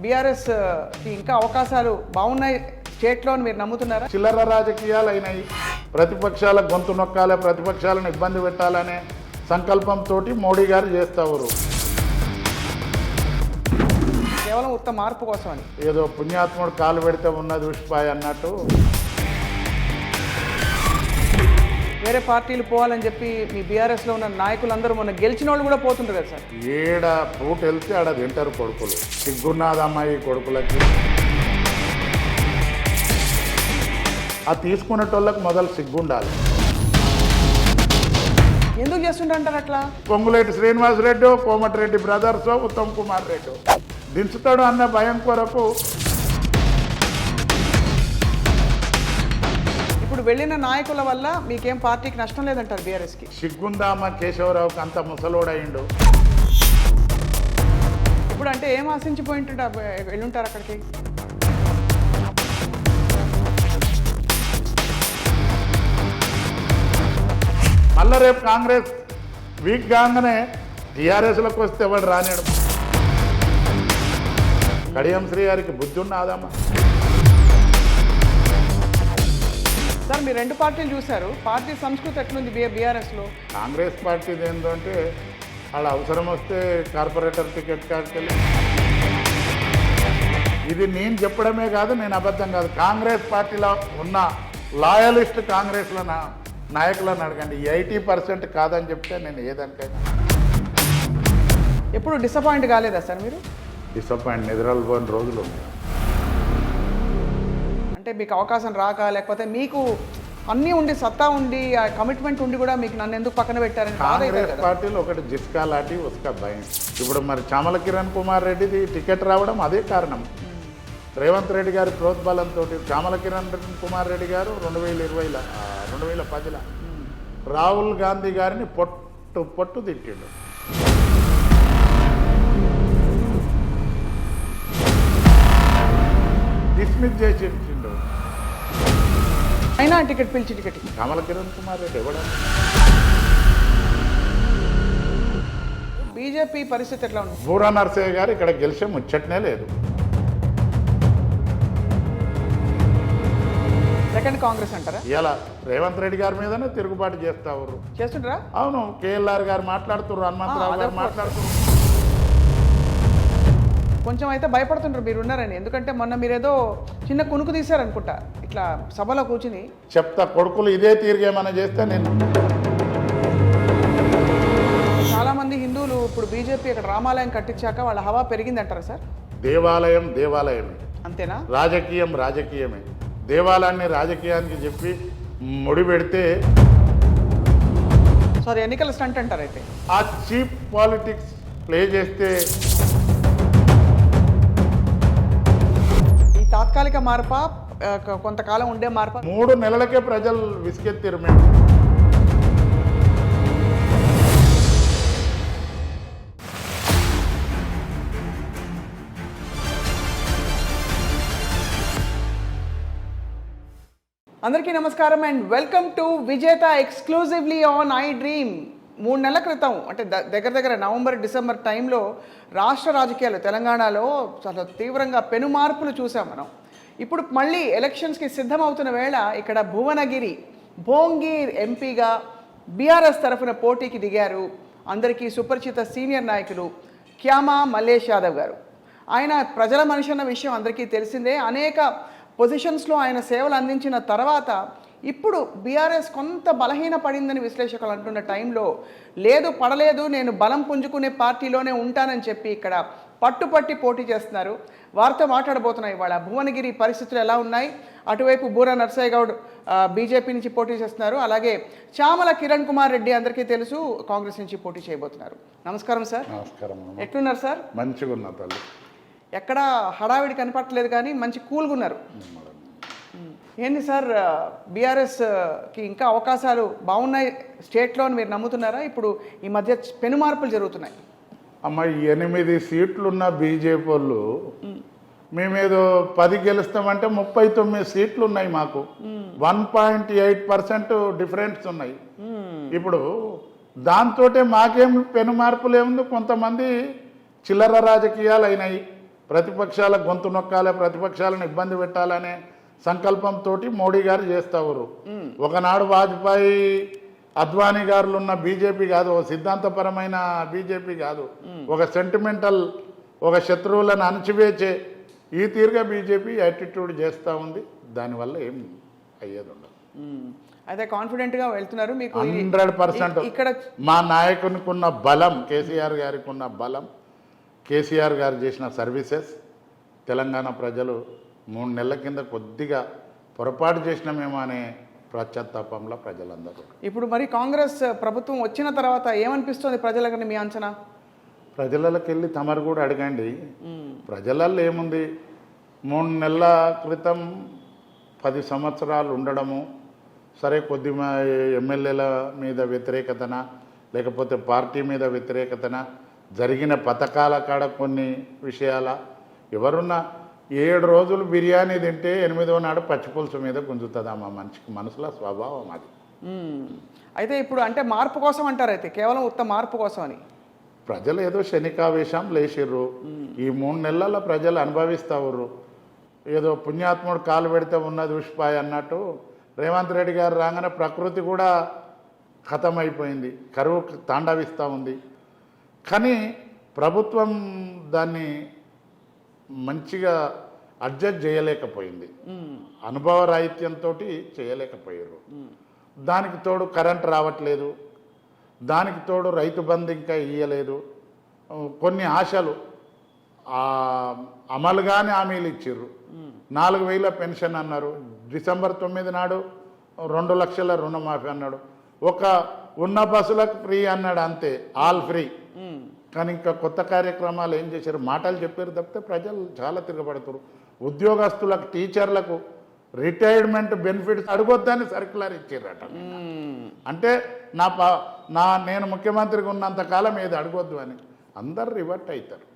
బీఆర్ఎస్కి ఇంకా అవకాశాలు బాగున్నాయి స్టేట్లో అని మీరు నమ్ముతున్నారా? చిల్లర రాజకీయాలు అయినాయి. ప్రతిపక్షాల గొంతు నొక్కాలి, ప్రతిపక్షాలను ఇబ్బంది పెట్టాలనే సంకల్పంతో మోడీ గారు చేస్తారు. కేవలం ఉత్తమ మార్పు కోసం అని. ఏదో పుణ్యాత్ముడు కాలు పెడితే ఉన్నది ఉష్పాయ్ అన్నట్టు వేరే పార్టీలు పోవాలని చెప్పి మీ బీఆర్ఎస్లో ఉన్న నాయకులందరూ మొన్న గెలిచిన వాళ్ళు కూడా పోతుంటారు కదా సార్. ఏడ ఫ్రూట్ వెళ్తే ఆడ తింటారు కొడుకులు. సిగ్గున్నదమ్మాయి కొడుకులకి. ఆ తీసుకునేటోళ్ళకి మొదలు సిగ్గుండాలి. ఎందుకు చేస్తుంటారు అట్లా? పొంగులేటి శ్రీనివాసరెడ్డి, కోమటిరెడ్డి బ్రదర్స్, ఉత్తమ్ కుమార్ రెడ్డి దించుతాడు అన్న భయం కొరకు. ఇప్పుడు వెళ్ళిన నాయకుల వల్ల మీకేం పార్టీకి నష్టం లేదంటారు బీఆర్ఎస్కి? సిగ్గుందామా కేశవరావుకి అంత ముసలోడయిండు. ఇప్పుడు అంటే ఏం ఆశించిపోయి వెళ్ళుంటారు అక్కడికి? మళ్ళా రేపు కాంగ్రెస్ వీక్ కాగానే టీఆర్ఎస్లోకి వస్తే ఎవడు రానేడు. కడియం శ్రీ గారికి బుద్ధి ఉన్నదమ్మా. సార్ మీరు రెండు పార్టీలు చూశారు, పార్టీ సంస్కృతి ఎట్లుంది బీఆర్ఎస్లో? కాంగ్రెస్ పార్టీది ఏంటంటే వాళ్ళ అవసరం వస్తే కార్పొరేటర్ టికెట్ కాడికెళ్ళి. ఇది నేను చెప్పడమే కాదు, నేను అబద్ధం కాదు. కాంగ్రెస్ పార్టీలో ఉన్న లాయలిస్ట్ కాంగ్రెస్లో నాయకులను అడగండి, 80% కాదని చెప్తే నేను ఏదానికైనా. ఎప్పుడు డిసప్పాయింట్ కాలేదా సార్ మీరు? డిసప్పాయింట్ నిద్రలు పోయిన రోజులు ఉన్నాయి. అంటే మీకు అవకాశం రాక, లేకపోతే మీకు అన్నీ ఉండి సత్తా ఉండి ఆ కమిట్మెంట్ ఉండి కూడా మీకు నన్ను ఎందుకు పక్కన పెట్టారని? కాంగ్రెస్ పార్టీలో ఒకటి జిస్కా లాంటి ఉస్కా భయం. ఇప్పుడు మరి చామల కిరణ్ కుమార్ రెడ్డిది టికెట్ రావడం అదే కారణం. రేవంత్ రెడ్డి గారి ప్రోత్బలంతో చామల కిరణ్ కుమార్ రెడ్డి గారు 2010లో రాహుల్ గాంధీ గారిని పొట్టు తిట్టిండు. డిస్మిస్ చేసిండు. అయినా టికెట్ పిలిచి టికెట్ చామల కిరణ్ కుమార్ రెడ్డి ఎవడా? బీజేపీ పరిస్థితి ఎట్లా ఉంది? బూరా నర్సయ్య గారు ఇక్కడ గెలిచే ముచ్చటనే లేదు. సెకండ్ కాంగ్రెస్ అంటారా? ఇలా రేవంత్ రెడ్డి గారి మీదనే తిరుగుబాటు చేస్తుంటారా? అవును, కేఎల్ఆర్ గారు మాట్లాడుతున్నారు, హనుమంతరావు గారు మాట్లాడుతున్నారు. కొంచెం అయితే భయపడుతుంటారు మీరు ఉన్నారని. ఎందుకంటే మొన్న మీరేదో చిన్న కునుకు తీశారనుకుంటా ఇట్లా సభలో కూర్చుని. చెప్తా కొడుకులు ఇదే తీరుగేమన్నా చేస్తే నేను. చాలా మంది హిందువులు ఇప్పుడు బీజేపీ ఇక్కడ రామాలయం కట్టించాక వాళ్ళ హవా పెరిగింది అంటారా సార్? దేవాలయమే అంతేనా? రాజకీయమే. దేవాలయాన్ని రాజకీయానికి చెప్పి ముడి పెడితే సార్ ఎన్నికల స్టంట్ అంటారు. అయితే ఆ చీప్ పాలిటిక్స్ ప్లే చేస్తే ఈ తాత్కాలిక మార్పా కొంతకాలం ఉండే మార్పా? 3 నెలలకే ప్రజలు విసిగెత్తిరు. మేము అందరికీ నమస్కారం అండ్ వెల్కమ్ టు విజేత ఎక్స్క్లూజివ్లీ ఆన్ ఐ డ్రీమ్. 3 నెలల క్రితం అంటే దగ్గర నవంబర్ డిసెంబర్ టైంలో రాష్ట్ర రాజకీయాలు తెలంగాణలో చాలా తీవ్రంగా పెను మార్పులు చూసాం మనం. ఇప్పుడు మళ్ళీ ఎలక్షన్స్కి సిద్ధమవుతున్న వేళ ఇక్కడ భువనగిరి ఎంపీగా బీఆర్ఎస్ తరఫున పోటీకి దిగారు అందరికీ సుపరిచిత సీనియర్ నాయకులు క్యామా మల్లేష్ యాదవ్ గారు. ఆయన ప్రజల మనిషి అన్న విషయం అందరికీ తెలిసిందే. అనేక పొజిషన్స్లో ఆయన సేవలు అందించిన తర్వాత ఇప్పుడు బీఆర్ఎస్ కొంత బలహీన పడిందని విశ్లేషకులు అంటున్న టైంలో పడలేదు, నేను బలం పుంజుకునే పార్టీలోనే ఉంటానని చెప్పి ఇక్కడ పట్టుపట్టి పోటీ చేస్తున్నారు. వారితో మాట్లాడబోతున్నాయి ఇవాళ. భువనగిరి పరిస్థితులు ఎలా ఉన్నాయి? అటువైపు బూరా నర్సయ్య గౌడ్ బీజేపీ నుంచి పోటీ చేస్తున్నారు, అలాగే చామల కిరణ్ కుమార్ రెడ్డి అందరికీ తెలుసు కాంగ్రెస్ నుంచి పోటీ చేయబోతున్నారు. నమస్కారం సార్. నమస్కారం. ఎట్లున్నారు సార్? మంచిగా ఉన్నా తల్లి. ఎక్కడ హడావిడి కనపట్టలేదు కానీ మంచి కూల్గా ఉన్నారు. ఏంటి సార్ బీఆర్ఎస్కి ఇంకా అవకాశాలు బాగున్నాయి స్టేట్లో అని మీరు నమ్ముతున్నారా? ఇప్పుడు ఈ మధ్య పెను మార్పులు జరుగుతున్నాయి. అమ్మ 8 సీట్లున్న బీజేపీ వాళ్ళు మేమేదో 10 గెలుస్తామంటే 39 సీట్లు ఉన్నాయి మాకు. 1.8% డిఫరెన్స్ ఉన్నాయి. ఇప్పుడు దాంతో మాకేం పెను మార్పులు ఏముంది, కొంతమంది చిల్లర రాజకీయాలు అయినాయి. ప్రతిపక్షాల గొంతు నొక్కాలే, ప్రతిపక్షాలను ఇబ్బంది పెట్టాలనే సంకల్పంతో మోడీ గారు చేస్తారు. ఒకనాడు వాజ్పేయి అద్వానీ గారులు ఉన్న బీజేపీ కాదు, ఒక సిద్ధాంతపరమైన బీజేపీ కాదు, ఒక సెంటిమెంటల్, ఒక శత్రువులను అణచివేచే ఈ తీరుగా బీజేపీ యాటిట్యూడ్ చేస్తూ ఉంది. దానివల్ల ఏం అయ్యేది ఉండదు. అయితే కాన్ఫిడెంట్గా వెళ్తున్నారు. మీకు 100% ఇక్కడ మా నాయకునికి ఉన్న బలం, కేసీఆర్ గారికి ఉన్న బలం, కేసీఆర్ గారు చేసిన సర్వీసెస్ తెలంగాణ ప్రజలు 3 నెలల కింద కొద్దిగా పొరపాటు చేసినామేమో అనే పశ్చాత్తాపంలో ప్రజలందరూ. ఇప్పుడు మరి కాంగ్రెస్ ప్రభుత్వం వచ్చిన తర్వాత ఏమనిపిస్తుంది ప్రజలకు, మీ అంచనా? ప్రజలకి వెళ్ళి తమరు కూడా అడగండి. ప్రజలలో ఏముంది, 3 నెలల క్రితం 10 సంవత్సరాలు ఉండడము, సరే కొద్ది ఎమ్మెల్యేల మీద వ్యతిరేకతన, లేకపోతే పార్టీ మీద వ్యతిరేకతన, జరిగిన పథకాల కాడ కొన్ని విషయాల, ఎవరున్నా 7 రోజులు బిర్యానీ తింటే 8వ నాడు పచ్చిపులుసు మీద గుంజుతుందా మా మనిషికి, మనసులో స్వభావం అది. అయితే ఇప్పుడు అంటే మార్పు కోసం అంటారు, అయితే కేవలం ఉత్త మార్పు కోసం అని ప్రజలు ఏదో శనికావేశం లేచిర్రు. ఈ 3 నెలల ప్రజలు అనుభవిస్తారు. ఏదో పుణ్యాత్ముడు కాలు పెడితే ఉన్నది ఉష్పాయ్ అన్నట్టు రేవంత్ రెడ్డి గారు రాగానే ప్రకృతి కూడా ఖతమైపోయింది, కరువు తాండవిస్తూ ఉంది. కానీ ప్రభుత్వం దాన్ని మంచిగా అడ్జస్ట్ చేయలేకపోయింది, అనుభవరాహిత్యంతో చేయలేకపోయారు. దానికి తోడు కరెంట్ రావట్లేదు, దానికి తోడు రైతు బంధు ఇంకా ఇయ్యలేదు. కొన్ని ఆశలు అమలుగానే హామీలు ఇచ్చిర్రు. 4,000 పెన్షన్ అన్నారు, డిసెంబర్ 9 నాడు 2 లక్షల రుణమాఫీ అన్నాడు, ఒక ఉన్న బస్సులకు ఫ్రీ అన్నాడు, అంతే, ఆల్ ఫ్రీ. కానీ ఇంకా కొత్త కార్యక్రమాలు ఏం చేశారు, మాటలు చెప్పారు తప్పితే ప్రజలు చాలా తిరగబడుతారు. ఉద్యోగస్తులకు, టీచర్లకు రిటైర్మెంట్ బెనిఫిట్స్ అడగొద్దని సర్క్యులర్ ఇచ్చారట. అంటే నేను ముఖ్యమంత్రిగా ఉన్నంత కాలం ఏది అడగొద్దు అని అందరు రివర్ట్ అవుతారు,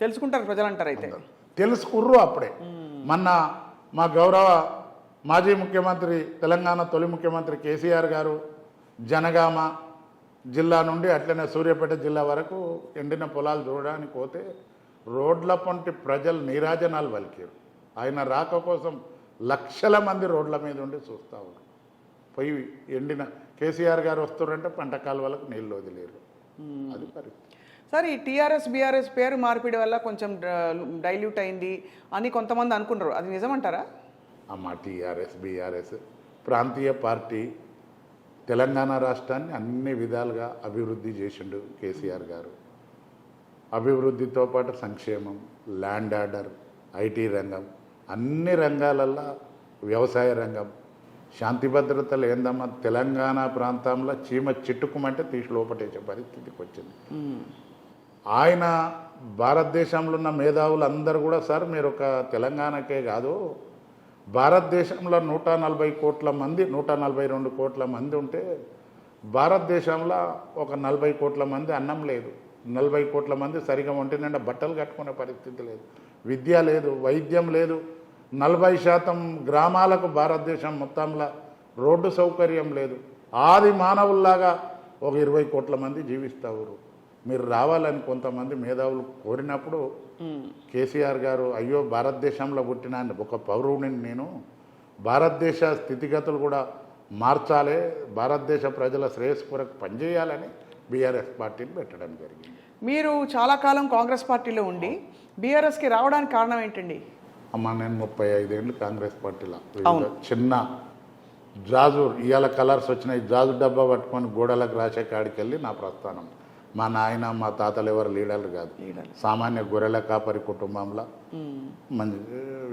తెలుసుకుంటారు ప్రజలు అంటారు. అయితే తెలుసుకుర్రు అప్పుడే. మొన్న మా గౌరవ మాజీ ముఖ్యమంత్రి, తెలంగాణ తొలి ముఖ్యమంత్రి కేసీఆర్ గారు జనగామ జిల్లా నుండి అట్లనే సూర్యాపేట జిల్లా వరకు ఎండిన పొలాలు చూడడానికి పోతే రోడ్ల పొంటి ప్రజలు నీరాజనాలు పలికారు. ఆయన రాక కోసం లక్షల మంది రోడ్ల మీద ఉండి చూస్తూ ఉన్నారు. పోయి ఎండిన కేసీఆర్ గారు వస్తున్నారంటే పంట కాలువలకు నీళ్ళు వదిలేరు. అది పరిస్థితి. సార్, ఈ టీఆర్ఎస్ బీఆర్ఎస్ పేరు మార్పిడి వల్ల కొంచెం డైల్యూట్ అయింది అని కొంతమంది అనుకుంటారు, అది నిజమంటారా? అమ్మ, టీఆర్ఎస్ బీఆర్ఎస్ ప్రాంతీయ పార్టీ. తెలంగాణ రాష్ట్రాన్ని అన్ని విధాలుగా అభివృద్ధి చేసిండు కేసీఆర్ గారు. అభివృద్ధితో పాటు సంక్షేమం, ల్యాండ్ ఆర్డర్, ఐటీ రంగం, అన్ని రంగాలల్లో, వ్యవసాయ రంగం, శాంతి భద్రతలు ఏందమ్మా, తెలంగాణ ప్రాంతంలో చీమ చిట్టుకుమంటే తీసి లోపటేసే పరిస్థితికి వచ్చింది. ఆయన భారతదేశంలో ఉన్న మేధావులు అందరూ కూడా, సార్ మీరు ఒక తెలంగాణకే కాదు, భారతదేశంలో 140 కోట్ల మంది, 142 కోట్ల మంది ఉంటే భారతదేశంలో ఒక 40 కోట్ల మంది అన్నం లేదు, 40 కోట్ల మంది సరిగా ఒంటి నిండా బట్టలు కట్టుకునే పరిస్థితి లేదు, విద్య లేదు, వైద్యం లేదు, 40% గ్రామాలకు భారతదేశం మొత్తంలో రోడ్డు సౌకర్యం లేదు. ఆది మానవుల్లాగా ఒక 20 కోట్ల మంది జీవిస్తారు. మీరు రావాలని కొంతమంది మేధావులు కోరినప్పుడు కేసీఆర్ గారు, అయ్యో భారతదేశంలో పుట్టిన ఒక పౌరుడిని నేను, భారతదేశ స్థితిగతులు కూడా మార్చాలి, భారతదేశ ప్రజల శ్రేయస్సు కొరకు పనిచేయాలని బీఆర్ఎస్ పార్టీని పెట్టడం జరిగింది. మీరు చాలా కాలం కాంగ్రెస్ పార్టీలో ఉండి బీఆర్ఎస్కి రావడానికి కారణం ఏంటండి? అమ్మ, నేను 35 ఏళ్ళు కాంగ్రెస్ పార్టీలో, చిన్న జాజు, ఇవాళ కలర్స్ వచ్చినాయి, జాజు డబ్బా పట్టుకొని గోడలకు రాసే కాడికి వెళ్ళి నా ప్రస్థానం. మా నాయన, మా తాతలు ఎవరు లీడర్లు కాదు, సామాన్య గొర్రెల కాపరి కుటుంబంలో, మంచి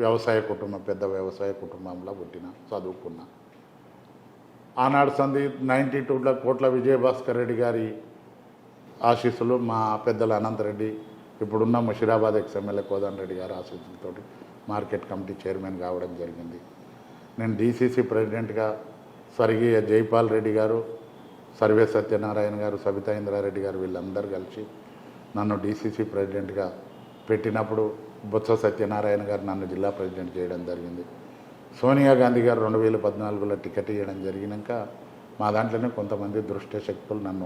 వ్యవసాయ కుటుంబం, పెద్ద వ్యవసాయ కుటుంబంలో పుట్టిన, చదువుకున్నా. ఆనాడు 92లో కోట్ల విజయభాస్కర్ రెడ్డి గారి ఆశీస్సులు, మా పెద్దల అనంతరెడ్డి, ఇప్పుడున్న ముషిరాబాద్ ఎక్స్ఎమ్మెల్యే కోదండ రెడ్డి గారి ఆశీస్సులతో మార్కెట్ కమిటీ చైర్మన్ కావడం జరిగింది. నేను డీసీసీ ప్రెసిడెంట్గా స్వర్గీయ జైపాల్ రెడ్డి గారు, సర్వే సత్యనారాయణ గారు, సబితా ఇంద్రారెడ్డి గారు వీళ్ళందరూ కలిసి నన్ను డీసీసీ ప్రెసిడెంట్గా పెట్టినప్పుడు బొత్స సత్యనారాయణ గారు నన్ను జిల్లా ప్రెసిడెంట్ చేయడం జరిగింది. సోనియా గాంధీ గారు 2014లో టికెట్ ఇవ్వడం జరిగినాక మా దాంట్లోనే కొంతమంది దృష్టి శక్తులు నన్ను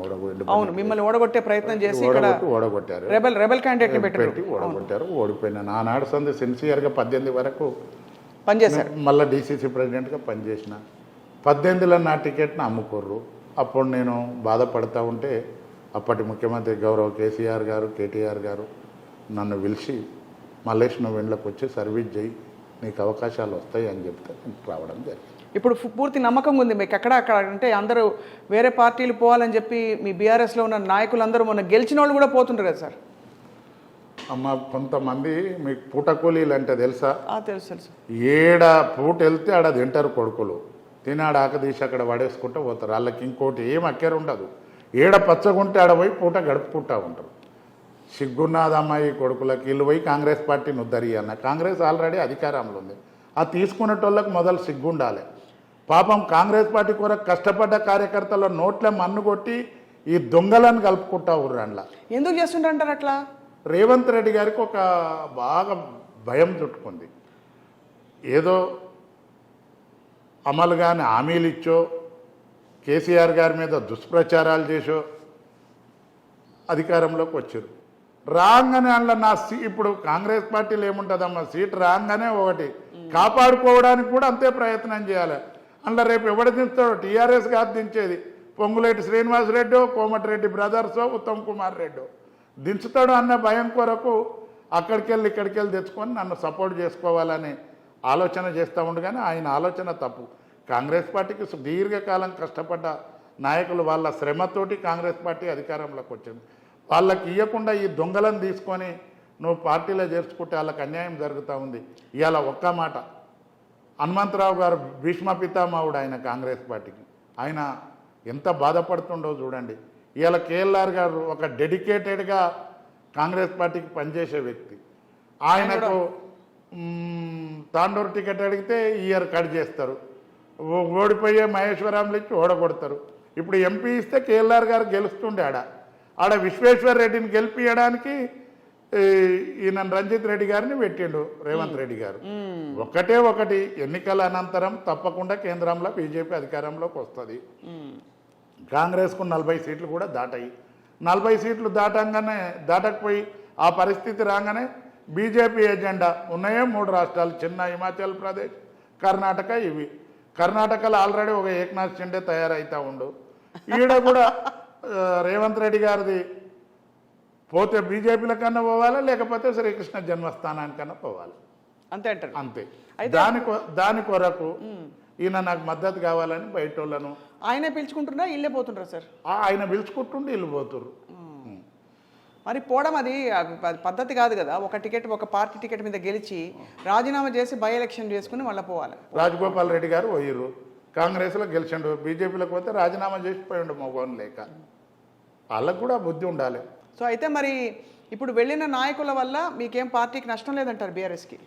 అవును, మిమ్మల్ని ఓడగొట్టే ప్రయత్నం చేసి ఇక్కడ ఓడగొట్టారు, రెబల్ క్యాండిడేట్ పెట్టి ఓడగొట్టారు. ఓడిపోయినా నానాడు సంది సిన్సియర్గా 18 వరకు పనిచేశారు. మళ్ళీ డీసీసీ ప్రెసిడెంట్గా పనిచేసిన. 18లో నా టికెట్ని అమ్ముకోర్రు. అప్పుడు నేను బాధపడతా ఉంటే అప్పటి ముఖ్యమంత్రి గౌరవ కేసీఆర్ గారు, కేటీఆర్ గారు నన్ను పిలిచి మల్లేష్ నువ్వు ఇంట్లోకి వచ్చి సర్వీస్ చేయి, నీకు అవకాశాలు వస్తాయి అని చెప్తే నేను రావడం జరిగింది. ఇప్పుడు పూర్తి నమ్మకం ఉంది మీకు అక్కడ అంటే అందరూ వేరే పార్టీలు పోవాలని చెప్పి మీ బీఆర్ఎస్లో ఉన్న నాయకులందరూ మొన్న గెలిచిన వాళ్ళు కూడా పోతుంటారు కదా సార్? అమ్మ కొంతమంది మీకు పూటకూలీలు అంటే తెలుసా? తెలుసు తెలుసు. ఏడ పూట వెళ్తే ఆడ తింటారు కొడుకులు, తినాడ ఆకదీసి అక్కడ పడేసుకుంటూ పోతారు. వాళ్ళకి ఇంకోటి ఏం అక్కేరు ఉండదు. ఏడ పచ్చగుంటే ఆడ పోయి పూట గడుపుకుంటూ ఉంటారు. సిగ్గున్నదమ్మాయి కొడుకులకి వీళ్ళు పోయి కాంగ్రెస్ పార్టీని ఉద్ధరియాలన్న. కాంగ్రెస్ ఆల్రెడీ అధికారంలో ఉంది. ఆ తీసుకునేటోళ్ళకి మొదలు సిగ్గుండాలి. పాపం కాంగ్రెస్ పార్టీ కొరకు కష్టపడ్డ కార్యకర్తల నోట్ల మన్ను కొట్టి ఈ దొంగలను కలుపుకుంటా ఉర్రండ్లా. ఎందుకు చేస్తుంటారు అట్లా? రేవంత్ రెడ్డి గారికి ఒక బాగా భయం చుట్టుకుంది. ఏదో అమలు కానీ హామీలు ఇచ్చో, కేసీఆర్ గారి మీద దుష్ప్రచారాలు చేసో అధికారంలోకి వచ్చారు. రాగానే అందులో ఇప్పుడు కాంగ్రెస్ పార్టీలో ఏముంటుందమ్మా, సీట్ రాగానే ఒకటి కాపాడుకోవడానికి కూడా అంతే ప్రయత్నం చేయాలి. అందులో రేపు ఎవడు దించుతాడో, టీఆర్ఎస్ కాదు దించేది, పొంగులేటి శ్రీనివాసరెడ్డో, కోమటిరెడ్డి బ్రదర్సో, ఉత్తమ్ కుమార్ రెడ్డో దించుతాడు అన్న భయం కొరకు అక్కడికెళ్ళి ఇక్కడికెళ్ళి తెచ్చుకొని నన్ను సపోర్ట్ చేసుకోవాలని ఆలోచన చేస్తూ ఉండగానే ఆయన ఆలోచన తప్పు. కాంగ్రెస్ పార్టీకి దీర్ఘకాలం కష్టపడ్డ నాయకులు వాళ్ళ శ్రమతోటి కాంగ్రెస్ పార్టీ అధికారంలోకి వచ్చింది. వాళ్ళకి ఇవ్వకుండా ఈ దొంగలను తీసుకొని నువ్వు పార్టీలో చేర్చుకుంటే వాళ్ళకి అన్యాయం జరుగుతూ ఉంది. ఇవాళ ఒక్క మాట, హనుమంతరావు గారు భీష్మ పితామహుడు ఆయన కాంగ్రెస్ పార్టీకి. ఆయన ఎంత బాధపడుతుండో చూడండి. ఇవాళ కేఎల్ఆర్ గారు ఒక డెడికేటెడ్గా కాంగ్రెస్ పార్టీకి పనిచేసే వ్యక్తి. ఆయనకు తాండూరు టికెట్ అడిగితే ఇయర్ కట్ చేస్తారు, ఓడిపోయే మహేశ్వరంలో ఇచ్చి ఓడగొడతారు. ఇప్పుడు ఎంపీ ఇస్తే కేఎల్ఆర్ గారు గెలుస్తుండే ఆడ విశ్వేశ్వర్ రెడ్డిని గెలిపియడానికి ఈయన రంజిత్ రెడ్డి గారిని పెట్టిండు రేవంత్ రెడ్డి గారు. ఒకటి ఎన్నికల అనంతరం తప్పకుండా కేంద్రంలో బీజేపీ అధికారంలోకి వస్తుంది. కాంగ్రెస్కు 40 సీట్లు కూడా దాటాయి. 40 సీట్లు దాటకపోయి ఆ పరిస్థితి రాగానే బీజేపీ ఎజెండా ఉన్నాయే 3 రాష్ట్రాలు, చిన్న హిమాచల్ ప్రదేశ్, కర్ణాటక. ఇవి కర్ణాటకలో ఆల్రెడీ ఒక ఏక్నాథ్ షిండే తయారవుతూ ఉండు. ఈడ కూడా రేవంత్ రెడ్డి గారిది పోతే బీజేపీల కన్నా పోవాలి, లేకపోతే శ్రీకృష్ణ జన్మస్థానానికన్నా పోవాలి. అంతే అంటారు. అంతే. దాని కొరకు ఈయన నాకు మద్దతు కావాలని బయట వాళ్ళను ఆయనే పిలుచుకుంటున్నా ఇల్లే పోతుంటారు సార్? ఆయన పిలుచుకుంటుండే ఇల్లు పోతుర్రు. మరి పోవడం అది పద్ధతి కాదు కదా. ఒక టికెట్, ఒక పార్టీ టికెట్ మీద గెలిచి రాజీనామా చేసి బై ఎలక్షన్ చేసుకుని మళ్ళీ పోవాలి. రాజగోపాల్ రెడ్డి గారు పోయిర్రు, కాంగ్రెస్లో గెలిచిండు. బీజేపీలోకి పోతే రాజీనామా చేసిపోయిండు మగోని లేక. వాళ్ళకు కూడా బుద్ధి ఉండాలి. సో అయితే మరి ఇప్పుడు వెళ్ళిన నాయకుల వల్ల మీకేం పార్టీకి నష్టం లేదంటారు బీఆర్ఎస్కి?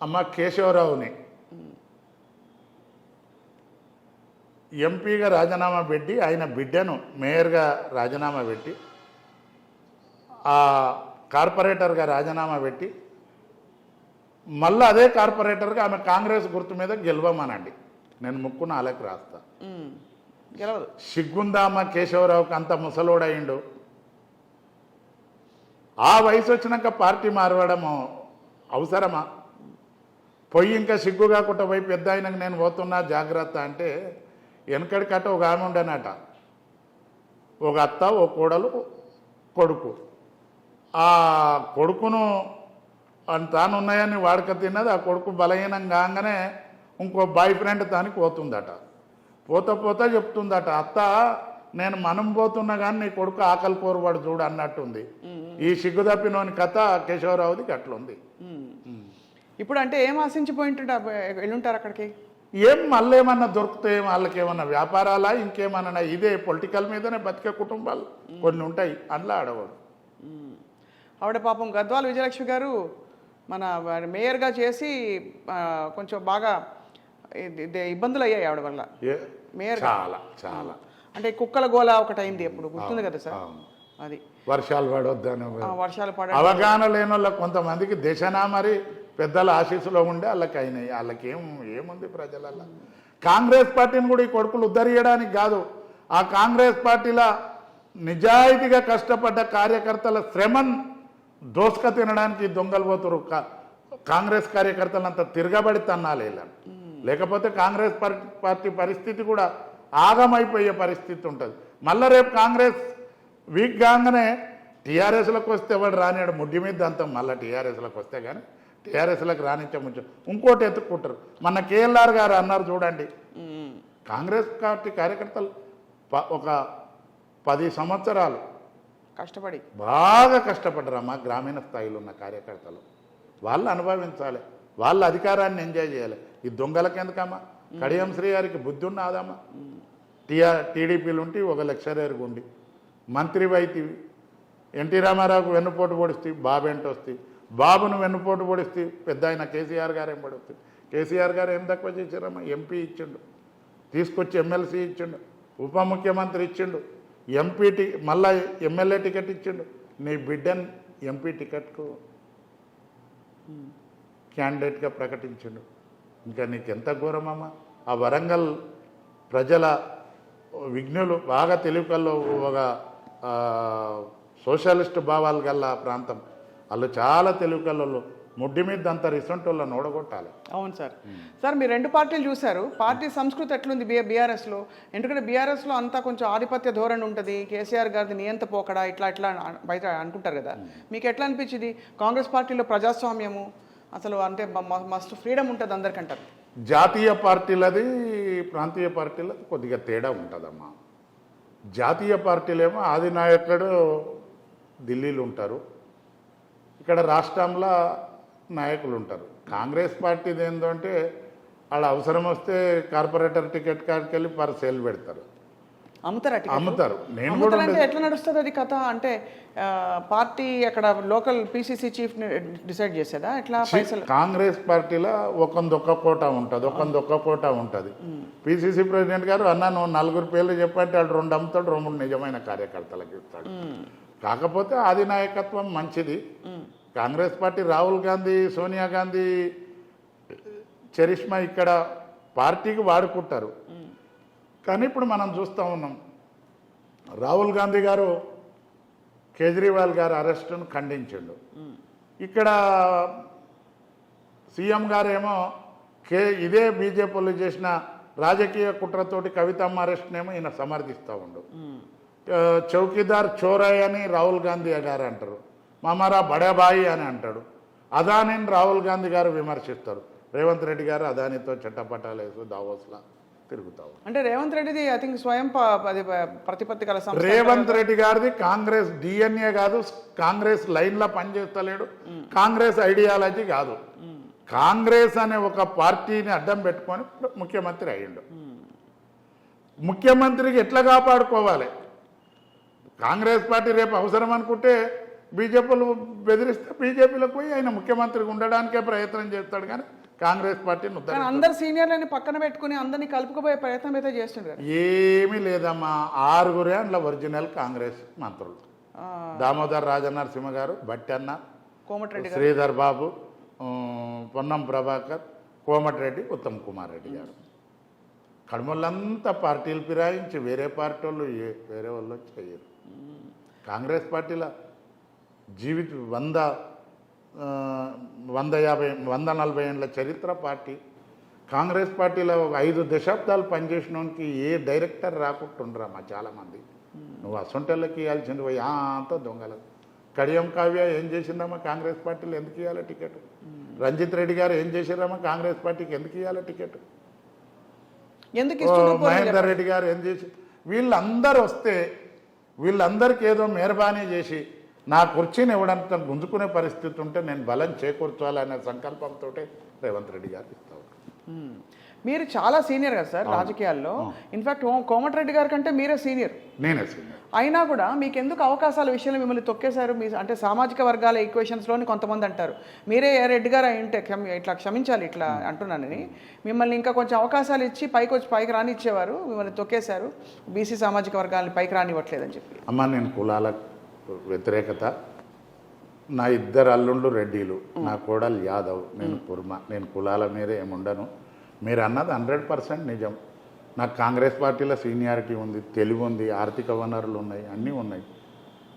అమ్మ కేశవరావుని ఎంపీగా రాజీనామా పెట్టి ఆయన బిడ్డను మేయర్గా రాజీనామా పెట్టి ఆ కార్పొరేటర్గా రాజీనామా పెట్టి మళ్ళీ అదే కార్పొరేటర్గా ఆమె కాంగ్రెస్ గుర్తు మీద గెలవమనండి, నేను ముక్కున అలకి రాస్తా. గెలవదు. సిగ్గుందామా కేశవరావుకి అంత ముసలోడయిండు. ఆ వయసు వచ్చినాక పార్టీ మారవడం అవసరమా? పొయ్యి ఇంకా సిగ్గు కాకుండా పోయి పెద్ద ఆయనకు నేను పోతున్నా జాగ్రత్త అంటే వెనకడికట్ట ఒక ఆమె ఉండేనట, ఒక అత్త, ఒక కోడలు, కొడుకు. ఆ కొడుకును తాను ఉన్నాయని వాడక తిన్నది. ఆ కొడుకు బలహీనం కాగానే ఇంకో బాయ్ ఫ్రెండ్ తానికి పోతుందట. పోతా చెప్తుందట, అత్త నేను మనం పోతున్నా కానీ నీ కొడుకు ఆకలి కోరువాడు చూడు అన్నట్టుంది. ఈ సిగ్గు తప్పినోని కథ కేశవరావుది అట్లుంది. ఇప్పుడు అంటే ఏం ఆశించిపోయింటుంటే వెళ్ళుంటారు అక్కడికి? ఏం మళ్ళీ ఏమన్నా దొరికితే వాళ్ళకి ఏమన్నా వ్యాపారాలా ఇంకేమన్నా? ఇదే పొలిటికల్ మీదనే బతికే కుటుంబాలు కొన్ని ఉంటాయి, అందులో ఆడవాడు. ఆవిడ పాపం గద్వాల విజయలక్ష్మి గారు మన మేయర్గా చేసి కొంచెం బాగా ఇబ్బందులు అయ్యాయి ఆవిడ వల్ల. మేయర్ చాలా అంటే కుక్కల గోల ఒకటి అయింది, ఎప్పుడు గుర్తుంది కదా సార్? అది వర్షాలు పడొద్దని వర్షాలు పడ అవగాహన లేని వాళ్ళకి కొంతమందికి దేశనా మరి పెద్దల ఆశీస్సులో ఉండే వాళ్ళకి అయినాయి. వాళ్ళకి ఏముంది ప్రజలలో. కాంగ్రెస్ పార్టీని కూడా ఈ కొడుకులు ఉద్ధరించడానికి కాదు, ఆ కాంగ్రెస్ పార్టీల నిజాయితీగా కష్టపడ్డ కార్యకర్తల శ్రమను దోసుక తినడానికి దొంగలు పోతురు. కాంగ్రెస్ కార్యకర్తలంతా తిరగబడి తన్నాలి ఇలా. లేకపోతే కాంగ్రెస్ పార్టీ పరిస్థితి కూడా ఆగమైపోయే పరిస్థితి ఉంటుంది. మళ్ళీ రేపు కాంగ్రెస్ వీక్ కాగానే టీఆర్ఎస్లకు వస్తే ఎవడు రానివాడు ముడ్డి మీద అంతం. మళ్ళీ టీఆర్ఎస్లకు వస్తే కానీ టీఆర్ఎస్లకు రానిచ్చే ముందు ఇంకోటి ఎత్తుక్కుంటారు. మన కేఎల్ఆర్ గారు అన్నారు చూడండి, కాంగ్రెస్ పార్టీ కార్యకర్తలు ఒక 10 సంవత్సరాలు కష్టపడి బాగా కష్టపడ్డారమ్మా. గ్రామీణ స్థాయిలో ఉన్న కార్యకర్తలు వాళ్ళు అనుభవించాలి, వాళ్ళ అధికారాన్ని ఎంజాయ్ చేయాలి. ఈ దొంగలకి ఎందుకమ్మా? కడియం శ్రీ గారికి బుద్ధి ఉన్నదమ్మా. టీడీపీలు ఉంటే ఒక లెక్చరర్గా ఉండి మంత్రి వైతివి, ఎన్టీ రామారావుకు వెన్నుపోటు పొడిస్తే బాబు ఏంటి వస్తే, బాబును వెన్నుపోటు పొడిస్తే పెద్ద ఆయన కేసీఆర్ గారు ఏం పడుతుంది. కేసీఆర్ గారు ఏం తక్కువ చేశారమ్మా? ఎంపీ ఇచ్చిండు, తీసుకొచ్చి ఎమ్మెల్సీ ఇచ్చిండు, ఉప ముఖ్యమంత్రి ఇచ్చిండు, ఎంపీ మళ్ళా ఎమ్మెల్యే టికెట్ ఇచ్చిండు. నీ బిడ్డను ఎంపీ టికెట్కు క్యాండిడేట్గా ప్రకటించిండు. ఇంకా నీకు ఎంత ఘోరమమ్మా? ఆ వరంగల్ ప్రజల విఘ్నులు బాగా తెలివికల్లో ఒక సోషలిస్ట్ భావాలు గల ప్రాంతం, వాళ్ళు చాలా తెలివికల్లో ముడ్డి మీద అంత రిసెంట్ వాళ్ళని ఓడగొట్టాలి. అవును సార్. సార్ మీరు 2 పార్టీలు చూశారు, పార్టీ సంస్కృతి ఎట్లుంది బీఆర్ఎస్లో? ఎందుకంటే బీఆర్ఎస్లో అంతా కొంచెం ఆధిపత్య ధోరణి ఉంటుంది, కేసీఆర్ గారిది నియంత పోకడా ఇట్లా బయట అనుకుంటారు కదా. మీకు ఎట్లా అనిపించింది? కాంగ్రెస్ పార్టీలో ప్రజాస్వామ్యము అసలు అంటే మస్తు ఫ్రీడమ్ ఉంటుంది అందరికంటారు. జాతీయ పార్టీలది ప్రాంతీయ పార్టీలది కొద్దిగా తేడా ఉంటుందమ్మా. జాతీయ పార్టీలేమో ఆది నాయకుడు ఢిల్లీలో ఉంటారు, ఇక్కడ రాష్ట్రంలో నాయకులు ఉంటారు. కాంగ్రెస్ పార్టీది ఏంటంటే వాళ్ళ అవసరం వస్తే కార్పొరేటర్ టికెట్ కాడికి వెళ్ళి సేల్ పెడతారు, అమ్ముతారు. నేను కూడా ఎట్లా నడుస్తుంది అది కథ? అంటే పార్టీ అక్కడ లోకల్ పిసిసి చీఫ్ డిసైడ్ చేసేదా ఎట్లా? పైసలు కాంగ్రెస్ పార్టీలో ఒక్కొక్క కోటా ఉంటుంది. పిసిసి ప్రెసిడెంట్ గారు అన్న నువ్వు 4 పేర్లు చెప్పంటే వాడు 2 అమ్ముతాడు, 2 నిజమైన కార్యకర్తలకు ఇస్తాడు. కాకపోతే ఆది నాయకత్వం మంచిది. కాంగ్రెస్ పార్టీ రాహుల్ గాంధీ, సోనియా గాంధీ చరిష్మా ఇక్కడ పార్టీకి వాడుకుంటారు. కానీ ఇప్పుడు మనం చూస్తూ ఉన్నాం, రాహుల్ గాంధీ గారు కేజ్రీవాల్ గారు అరెస్టును ఖండించిండు. ఇక్కడ సీఎం గారేమో ఇదే బీజేపీలో చేసిన రాజకీయ కుట్రతోటి కవితమ్మ అరెస్ట్నేమో ఈయన సమర్థిస్తూ ఉండు. చౌకీదార్ చోరాయ్ అని రాహుల్ గాంధీ గారు అంటారు, మామారా బడేబాయి అని అంటాడు. అదానిని రాహుల్ గాంధీ గారు విమర్శిస్తారు. రేవంత్ రెడ్డి గారు అదానితో చట్టపట్టాలు వేసు దావోస్లా తిరుగుతావు. అంటే రేవంత్ రెడ్డిది ఐ థింక్ స్వయం ప్రతిపత్తి గల సంస్థ. రేవంత్ రెడ్డి గారిది కాంగ్రెస్ డిఎన్ఏ కాదు, కాంగ్రెస్ లైన్లో పనిచేస్తలేడు, కాంగ్రెస్ ఐడియాలజీ కాదు. కాంగ్రెస్ అనే ఒక పార్టీని అడ్డం పెట్టుకొని ముఖ్యమంత్రి అయ్యిండు. ముఖ్యమంత్రికి ఎట్లా కాపాడుకోవాలి? కాంగ్రెస్ పార్టీ రేపు అవసరం అనుకుంటే బీజేపీలు బెదిరిస్తే బీజేపీలకు పోయి ఆయన ముఖ్యమంత్రిగా ఉండడానికే ప్రయత్నం చేస్తాడు. కానీ కాంగ్రెస్ పార్టీని అందరు సీనియర్లని పక్కన పెట్టుకుని అందరినీ కలుపుకుపోయే ప్రయత్నం అయితే చేస్తుండ్రు. ఏమీ లేదమ్మా. 6 అందులో ఒరిజినల్ కాంగ్రెస్ మంత్రులు, దామోదర్ రాజనరసింహ గారు, బట్టన్న, కోమటిరెడ్డి, శ్రీధర్ బాబు, పొన్నం ప్రభాకర్, కోమటిరెడ్డి, ఉత్తమ్ కుమార్ రెడ్డి గారు. కడమలంతా పార్టీలు ఫిరాయించి వేరే పార్టీ వాళ్ళు వేరే వాళ్ళు చేయరు. కాంగ్రెస్ పార్టీలో జీవిత 140 ఏళ్ళ చరిత్ర పార్టీ. కాంగ్రెస్ పార్టీలో 5 దశాబ్దాలు పనిచేసినోనికి ఏ డైరెక్టర్ రాకుంటుండ్రమ్మా చాలామంది. నువ్వు అసొంటోళ్ళకి ఇవ్వాల్సింది పోయి అంతా దొంగలకు. కడియం కావ్య ఏం చేసిందమ్మా కాంగ్రెస్ పార్టీలో? ఎందుకు ఇవ్వాలి టికెట్? రంజిత్ రెడ్డి గారు ఏం చేశారమ్మా కాంగ్రెస్ పార్టీకి? ఎందుకు ఇవ్వాలి టికెట్? మహేందర్ రెడ్డి గారు ఏం చేసి? వీళ్ళందరూ వస్తే వీళ్ళందరికీ ఏదో మెహర్బానీ చేసి నా కుర్చీని ఇవ్వడానికి గుంజుకునే పరిస్థితి ఉంటే నేను బలం చేకూర్చాలనే సంకల్పంతో రేవంత్ రెడ్డి గారు ఇస్తాను. మీరు చాలా సీనియర్ కదా సార్ రాజకీయాల్లో. ఇన్ఫాక్ట్ కోమటిరెడ్డి గారి కంటే మీరే సీనియర్. నేనే సీనియర్ అయినా కూడా మీకు ఎందుకు అవకాశాల విషయంలో మిమ్మల్ని తొక్కేశారు? మీ అంటే సామాజిక వర్గాల ఈక్వేషన్స్లోని కొంతమంది అంటారు మీరే రెడ్డి గారు అయింటే ఇట్లా క్షమించాలి ఇట్లా అంటున్నానని, మిమ్మల్ని ఇంకా కొంచెం అవకాశాలు ఇచ్చి పైకి రానిచ్చేవారు, మిమ్మల్ని తొక్కేశారు. బీసీ సామాజిక వర్గాన్ని పైకి రానివ్వట్లేదని చెప్పి. అమ్మ నేను కులాల వ్యతిరేకత. నా 2 అల్లుళ్ళు రెడ్డిలు, నా కోడలు యాదవ్, నేను కుర్మ. నేను కులాల మీద ఏముండను. మీరు అన్నది 100% నిజం. నాకు కాంగ్రెస్ పార్టీలో సీనియారిటీ ఉంది, తెలివి ఉంది, ఆర్థిక వనరులు ఉన్నాయి, అన్నీ ఉన్నాయి.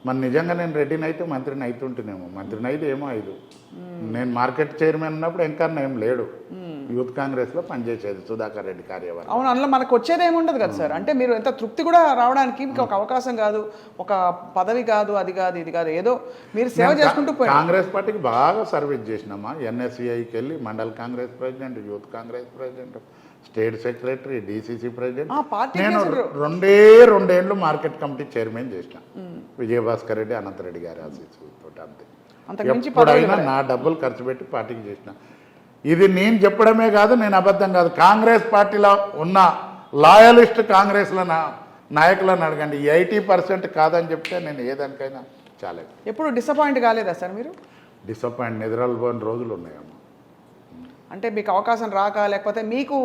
మరి నిజంగా నేను రెడ్డిని అయితే మంత్రిని అవుతుంటేనేమో, మంత్రిని అయితే ఏమో ఐదు. నేను మార్కెట్ చైర్మన్ ఉన్నప్పుడు ఇంకా ఏం లేడు, యూత్ కాంగ్రెస్లో పనిచేసేది సుధాకర్ రెడ్డి కార్యవర్గం. అవును, అందులో మనకు వచ్చేది ఏముండదు కదా సార్. అంటే మీరు ఎంత తృప్తి కూడా రావడానికి మీకు ఒక అవకాశం కాదు, ఒక పదవి కాదు, అది కాదు, ఇది కాదు, ఏదో మీరు సేవ చేసుకుంటూ పోయారు. కాంగ్రెస్ పార్టీకి బాగా సర్వీస్ చేసినామా. ఎన్ఎస్సిఐకి వెళ్ళి mandal Congress president, youth Congress president, state secretary, DCC president. నేను రెండేళ్ళు మార్కెట్ కమిటీ చైర్మన్ చేసిన. విజయభాస్కర్ రెడ్డి, అనంతరెడ్డి గారి ఆశీస్సులతో అంతే. ఎప్పుడైనా నా డబ్బులు ఖర్చు పెట్టి పార్టీకి చేసిన. ఇది నేను చెప్పడమే కాదు, నేను అబద్ధం కాదు. కాంగ్రెస్ పార్టీలో ఉన్న లాయలిస్ట్ కాంగ్రెస్లో నాయకులను అడగండి, 80% కాదని చెప్తే నేను ఏదానికైనా చాలేదు. ఎప్పుడు డిసప్పాయింట్ కాలేదా సార్ మీరు? డిసప్పాయింట్ నిద్రలు పోయిన రోజులు ఉన్నాయమ్మా. అంటే మీకు అవకాశం రాక, లేకపోతే మీకు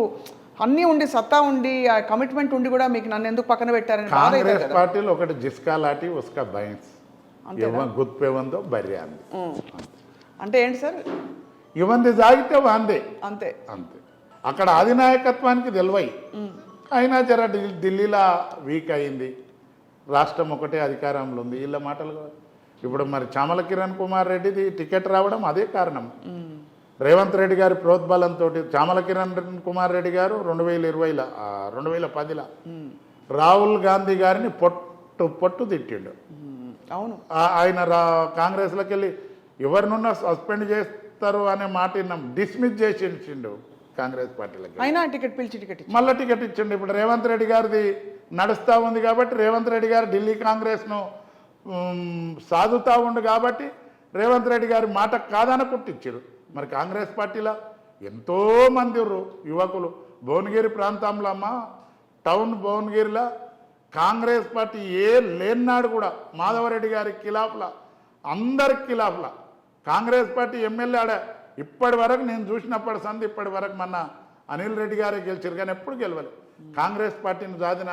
అన్నీ ఉండి, సత్తా ఉండి, ఆ కమిట్మెంట్ ఉండి కూడా మీకు నన్ను ఎందుకు పక్కన పెట్టారని? కాంగ్రెస్ పార్టీలో ఒకటి జిస్కా లాటి ఉస్కా బైన్స్, గుర్తుపేవందో బర్రె అంది. అంటే ఏంటి సార్? ఇవంది జాగితే వాందే, అంతే అంతే. అక్కడ అధినాయకత్వానికి తెలివై అయినా జర ఢిల్లీలో వీక్ అయింది, రాష్ట్రం ఒకటే అధికారంలో ఉంది, వీళ్ళ మాటలు. ఇప్పుడు మరి చామల కిరణ్ కుమార్ రెడ్డిది టికెట్ రావడం అదే కారణం. రేవంత్ రెడ్డి గారి ప్రోద్బలంతో చామల కిరణ్ కుమార్ రెడ్డి గారు 2010లో రాహుల్ గాంధీ గారిని పొట్టు తిట్టిండు. అవును, ఆయన కాంగ్రెస్లోకి వెళ్ళి ఎవరినున్నా సస్పెండ్ చేస్తారు అనే మాట విన్నాం, డిస్మిస్ చేసిండు కాంగ్రెస్ పార్టీలకి. అయినా టికెట్ పిలిచి టికెట్ మళ్ళీ టికెట్ ఇచ్చిండు. ఇప్పుడు రేవంత్ రెడ్డి గారిది నడుస్తూ ఉంది కాబట్టి రేవంత్ రెడ్డి గారు ఢిల్లీ కాంగ్రెస్ను సాధుతూ ఉండు కాబట్టి రేవంత్ రెడ్డి గారి మాట కాదనుకుంటూ ఇచ్చారు. మరి కాంగ్రెస్ పార్టీలో ఎంతోమంది యువకులు భువనగిరి ప్రాంతంలో అమ్మ, టౌన్ భువనగిరిలో కాంగ్రెస్ పార్టీ లేనాడు కూడా మాధవరెడ్డి గారి ఖిలాఫ్లా, అందరి ఖిలాఫ్లా కాంగ్రెస్ పార్టీ ఎమ్మెల్యే ఆడ ఇప్పటి వరకు నేను చూసినప్పటి సంది ఇప్పటి వరకు మొన్న అనిల్ రెడ్డి గారే గెలిచారు, కానీ ఎప్పుడు గెలవలేదు. కాంగ్రెస్ పార్టీని సాధిన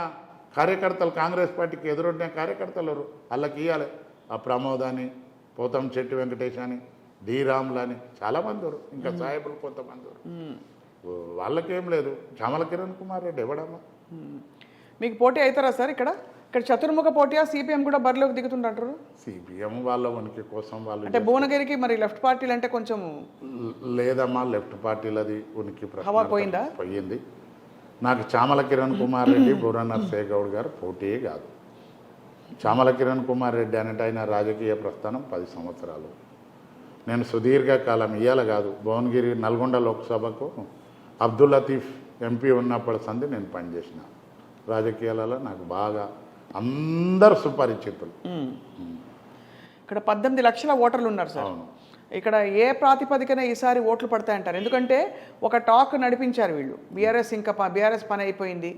కార్యకర్తలు, కాంగ్రెస్ పార్టీకి ఎదురొడ్డిన కార్యకర్తలు వాళ్ళకి ఇవ్వాలి. ఆ ప్రమోద్ అని, పోతం చెట్టు వెంకటేష్ అని, డి రాములు అని చాలామంది వారు, ఇంకా సాహెబులు కొంతమంది వారు. వాళ్ళకేం లేదు. చామల కిరణ్ కుమార్ రెడ్డి ఎవడమ్మా? మీకు పోటీ అవుతారా సార్? ఇక్కడ చతుర్ముఖ పోటీయా? సిపిఎం కూడా బరిలోకి దిగుతుంటారు. సిపిఎం వాళ్ళ ఉనికి కోసం వాళ్ళు, అంటే భువనగిరికి మరి లెఫ్ట్ పార్టీలు అంటే కొంచెం లేదమ్మా. లెఫ్ట్ పార్టీలది ఉనికి పోయిందా? పోయింది. నాకు చామల కిరణ్ కుమార్ రెడ్డి, బుర్రా నరసింహ గౌడ్ గారు పోటీయే కాదు. చామల కిరణ్ కుమార్ రెడ్డి అంటే ఆయన రాజకీయ ప్రస్థానం 10 సంవత్సరాలు. నేను సుదీర్ఘకాలం ఇయ్యాల కాదు, భువనగిరి నల్గొండ లోక్సభకు అబ్దుల్ లతీఫ్ ఎంపీ ఉన్నప్పటి సంది నేను పనిచేసిన. రాజకీయాలలో నాకు బాగా అందరు సుపరిచితులు. ఇక్కడ 18 లక్షల ఓటర్లు ఉన్నారు సార్. ఇక్కడ ఏ ప్రాతిపదికన ఈసారి ఓట్లు పడతాయంటారు? ఎందుకంటే ఒక టాక్ నడిపించారు వీళ్ళు, బీఆర్ఎస్ పని అయిపోయింది,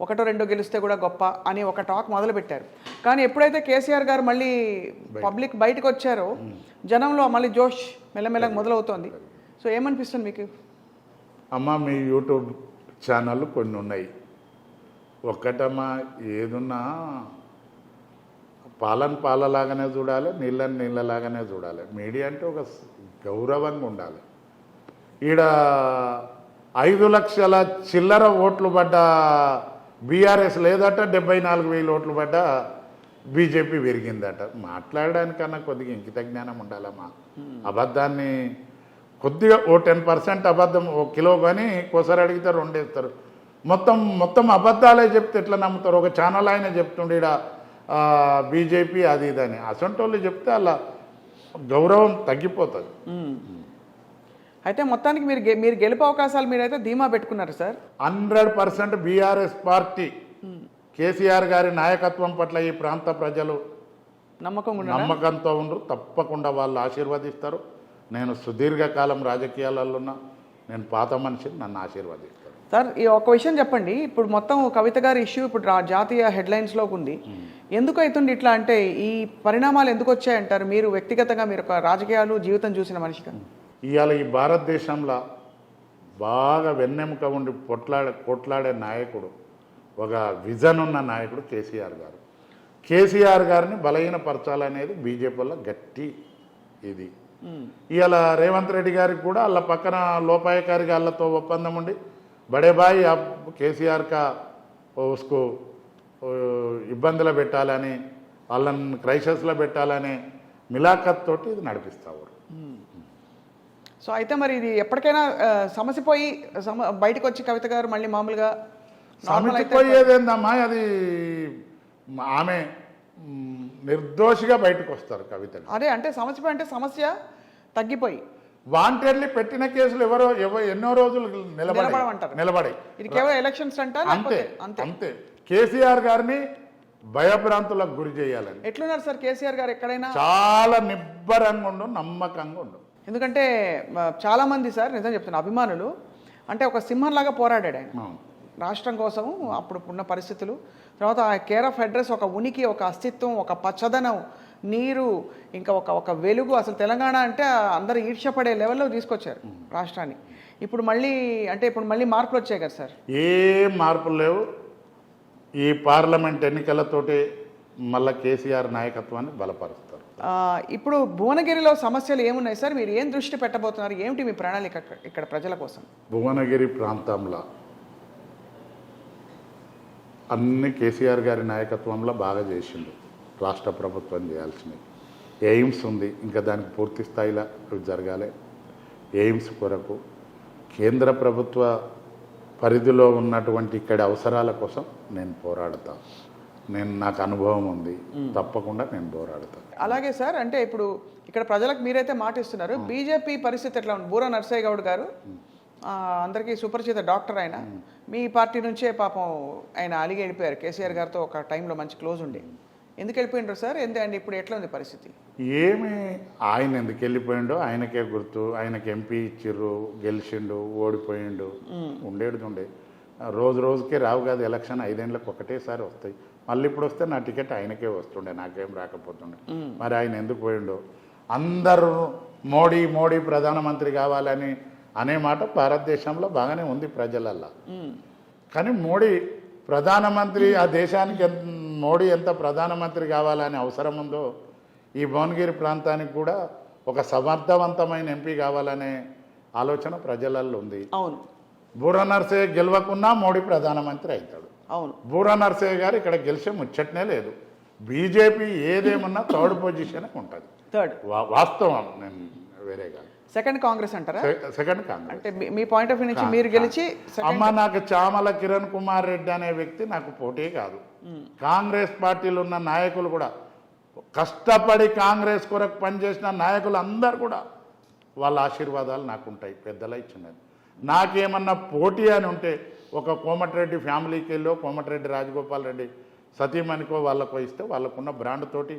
1-2 గెలిస్తే కూడా గొప్ప అని ఒక టాక్ మొదలుపెట్టారు. కానీ ఎప్పుడైతే కేసీఆర్ గారు మళ్ళీ పబ్లిక్ బయటకు వచ్చారో జనంలో మళ్ళీ జోష్ మెల్లమెల్లగా మొదలవుతోంది. సో ఏమనిపిస్తుంది మీకు? అమ్మ, మీ యూట్యూబ్ ఛానళ్ళు కొన్ని ఉన్నాయి. ఒక్కటమ్మా, ఏదున్నా పాలలాగానే చూడాలి, నీళ్ళలాగానే చూడాలి. మీడియా అంటే ఒక గౌరవంగా ఉండాలి. ఈడ 5 లక్షల చిల్లర ఓట్లు పడ్డ బీఆర్ఎస్ లేదట, 74,000 ఓట్లు పడ్డ బీజేపీ పెరిగిందట. మాట్లాడడానికన్నా కొద్దిగా ఇంకిత జ్ఞానం ఉండాలమ్మా. అబద్ధాన్ని కొద్దిగా 10% అబద్ధం 1 కిలో కానీ కోసారి అడిగితే 2 వేస్తారు. మొత్తం అబద్ధాలే చెప్తే ఎట్లా నమ్ముతారు? ఒక ఛానల్ ఆయన చెప్తుండే ఈడ బీజేపీ అది ఇదని, అసంటోళ్ళు చెప్తే అలా గౌరవం తగ్గిపోతుంది. అయితే మొత్తానికి మీరు గెలుపు అవకాశాలు మీరైతే ధీమా పెట్టుకున్నారు సార్. 100% బీఆర్ఎస్ పార్టీ, కేసీఆర్ గారి నాయకత్వం పట్ల ఈ ప్రాంత ప్రజలు నమ్మకంతో ఉండరు. తప్పకుండా వాళ్ళు ఆశీర్వదిస్తారు. నేను సుదీర్ఘకాలం రాజకీయాలలో ఉన్నా, నేను పాత మనిషిని, నన్ను ఆశీర్వదిస్తారు. సార్, ఈ ఒక విషయం చెప్పండి. ఇప్పుడు మొత్తం కవిత గారి ఇష్యూ ఇప్పుడు జాతీయ హెడ్లైన్స్లోకి ఉంది. ఎందుకు అవుతుంది ఇట్లా? అంటే ఈ పరిణామాలు ఎందుకు వచ్చాయంటారు? మీరు వ్యక్తిగతంగా, మీరు ఒక రాజకీయాలు జీవితం చూసిన మనిషిగా. ఇవాళ ఈ భారతదేశంలో బాగా వెన్నెముక ఉండి కొట్లాడే నాయకుడు, ఒక విజన్ ఉన్న నాయకుడు కేసీఆర్ గారు. కేసీఆర్ గారిని బలహీనపరచాలనేది బీజేపీలో గట్టి ఇది. ఇవాళ రేవంత్ రెడ్డి గారికి కూడా వాళ్ళ పక్కన లోపాయకారిగా వాళ్ళతో ఒప్పందం ఉండి బడే భాయ్ కేసీఆర్ కా उसको ఇబ్బందులు పెట్టాలని వాళ్ళని క్రైసిస్లో పెట్టాలని మిలాఖత్ తోటి ఇది నడిపిస్తారు. సో అయితే మరి ఇది ఎప్పటికైనా సమసిపోయి బయటకు వచ్చి కవిత గారు మళ్ళీ మామూలుగా సమసిపోయేదేందమ్మా, అది ఆమె నిర్దోషిగా బయటకు వస్తారు కవిత. అదే అంటే సమస్య అంటే సమస్య తగ్గిపోయి వాంటెడ్లీ పెట్టిన కేసులు ఎన్నో రోజులు నిలబడి ఇది కేవలం ఎలక్షన్స్ అంటారు అంతే అంతే. కేసీఆర్ గారిని భయభ్రాంతులకు గురి చేయాలని. ఎట్లున్నారు సార్ కేసీఆర్ గారు? ఎక్కడైనా చాలా నిబ్బరంగా ఉండు, నమ్మకంగా ఉండు. ఎందుకంటే చాలా మంది సార్ నిజం చెప్తున్నా అభిమానులు అంటే ఒక సింహంలాగా పోరాడాడు ఆయన రాష్ట్రం కోసము అప్పుడు ఉన్న పరిస్థితులు. తర్వాత ఆ కేర్ ఆఫ్ అడ్రస్, ఒక ఉనికి, ఒక అస్తిత్వం, ఒక పచ్చదనం, నీరు, ఇంకా ఒక వెలుగు. అసలు తెలంగాణ అంటే అందరూ ఈర్ష్యపడే లెవెల్లో తీసుకొచ్చారు రాష్ట్రాన్ని. ఇప్పుడు మళ్ళీ మార్పులు వచ్చాయి కదా సార్? ఏం మార్పులు లేవు. ఈ పార్లమెంట్ ఎన్నికలతోటి మళ్ళీ కేసీఆర్ నాయకత్వాన్ని బలపరుస్తారు. ఇప్పుడు భువనగిరిలో సమస్యలు ఏమున్నాయి సార్? మీరు ఏం దృష్టి పెట్టబోతున్నారు? ఏమిటి మీ ప్రణాళిక ఇక్కడ ప్రజల కోసం? భువనగిరి ప్రాంతంలో అన్ని కేసీఆర్ గారి నాయకత్వంలో బాగా చేసిండు. రాష్ట్ర ప్రభుత్వం చేయాల్సినవి ఎయిమ్స్ ఉంది, ఇంకా దానికి పూర్తి స్థాయిలో జరగాలి. ఎయిమ్స్ కొరకు కేంద్ర ప్రభుత్వ పరిధిలో ఉన్నటువంటి ఇక్కడి అవసరాల కోసం నేను పోరాడతా. నాకు అనుభవం ఉంది, తప్పకుండా నేను పోరాడతా. అలాగే సార్, అంటే ఇప్పుడు ఇక్కడ ప్రజలకు మీరైతే మాట ఇస్తున్నారు. బీజేపీ పరిస్థితి ఎట్లా ఉంది? బూరా నర్సయ్య గౌడ్ గారు అందరికీ సుపరిచిత డాక్టర్, ఆయన మీ పార్టీ నుంచే పాపం ఆయన అలిగి వెళ్ళిపోయారు. కేసీఆర్ గారితో ఒక టైంలో మంచి క్లోజ్ ఉండి ఎందుకు వెళ్ళిపోయిండ్రు సార్? అండ్ ఇప్పుడు ఎట్లా ఉంది పరిస్థితి? ఏమి ఆయన ఎందుకు వెళ్ళిపోయిండో ఆయనకే గుర్తు. ఆయనకి ఎంపీ ఇచ్చిర్రు, గెలిచిండు, ఓడిపోయిండు, ఉండే రోజు రోజుకే రావు కాదు ఎలక్షన్. 5 ఏళ్ళకి ఒకటేసారి వస్తాయి. మళ్ళీ ఇప్పుడు వస్తే నా టికెట్ ఆయనకే వస్తుండే, నాకేం రాకపోతుండే. మరి ఆయన ఎందుకు పోయిండో? అందరూ మోడీ మోడీ ప్రధానమంత్రి కావాలని అనే మాట భారతదేశంలో బాగానే ఉంది ప్రజలల్లో. కానీ మోడీ ప్రధానమంత్రి, ఆ దేశానికి మోడీ ఎంత ప్రధానమంత్రి కావాలని అవసరం ఉందో ఈ భువనగిరి ప్రాంతానికి కూడా ఒక సమర్థవంతమైన ఎంపీ కావాలనే ఆలోచన ప్రజలలో ఉంది. అవును, బూరా నర్సయ్య గెలవకున్నా మోడీ ప్రధానమంత్రి అవుతాడు. అవును, బూరా నర్సయ్య గారు ఇక్కడ గెలిచే ముచ్చటనే లేదు. బీజేపీ ఏదేమన్నా థర్డ్ పొజిషన్ ఉంటుంది. వాస్తవం, నేను వేరే కాదు. సెకండ్ కాంగ్రెస్ అంటారా? సెకండ్ కాంగ్రెస్. అంటే మీ పాయింట్ ఆఫ్ వ్యూ నుంచి మీరు గెలిచి అమ్మ, నాకు చామల కిరణ్ కుమార్ రెడ్డి అనే వ్యక్తి నాకు పోటీ కాదు. కాంగ్రెస్ పార్టీలో ఉన్న నాయకులు కూడా, కష్టపడి కాంగ్రెస్ కొరకు పనిచేసిన నాయకులు అందరు కూడా వాళ్ళ ఆశీర్వాదాలు నాకు ఉంటాయి, పెద్దలు ఇచ్చినది. నాకేమన్నా పోటీ అని ఉంటే ఒక కోమటిరెడ్డి ఫ్యామిలీకి వెళ్ళో, కోమటిరెడ్డి రాజగోపాల్ రెడ్డి సతీమణికో వాళ్ళకో ఇస్తే వాళ్ళకున్న బ్రాండ్ తోటి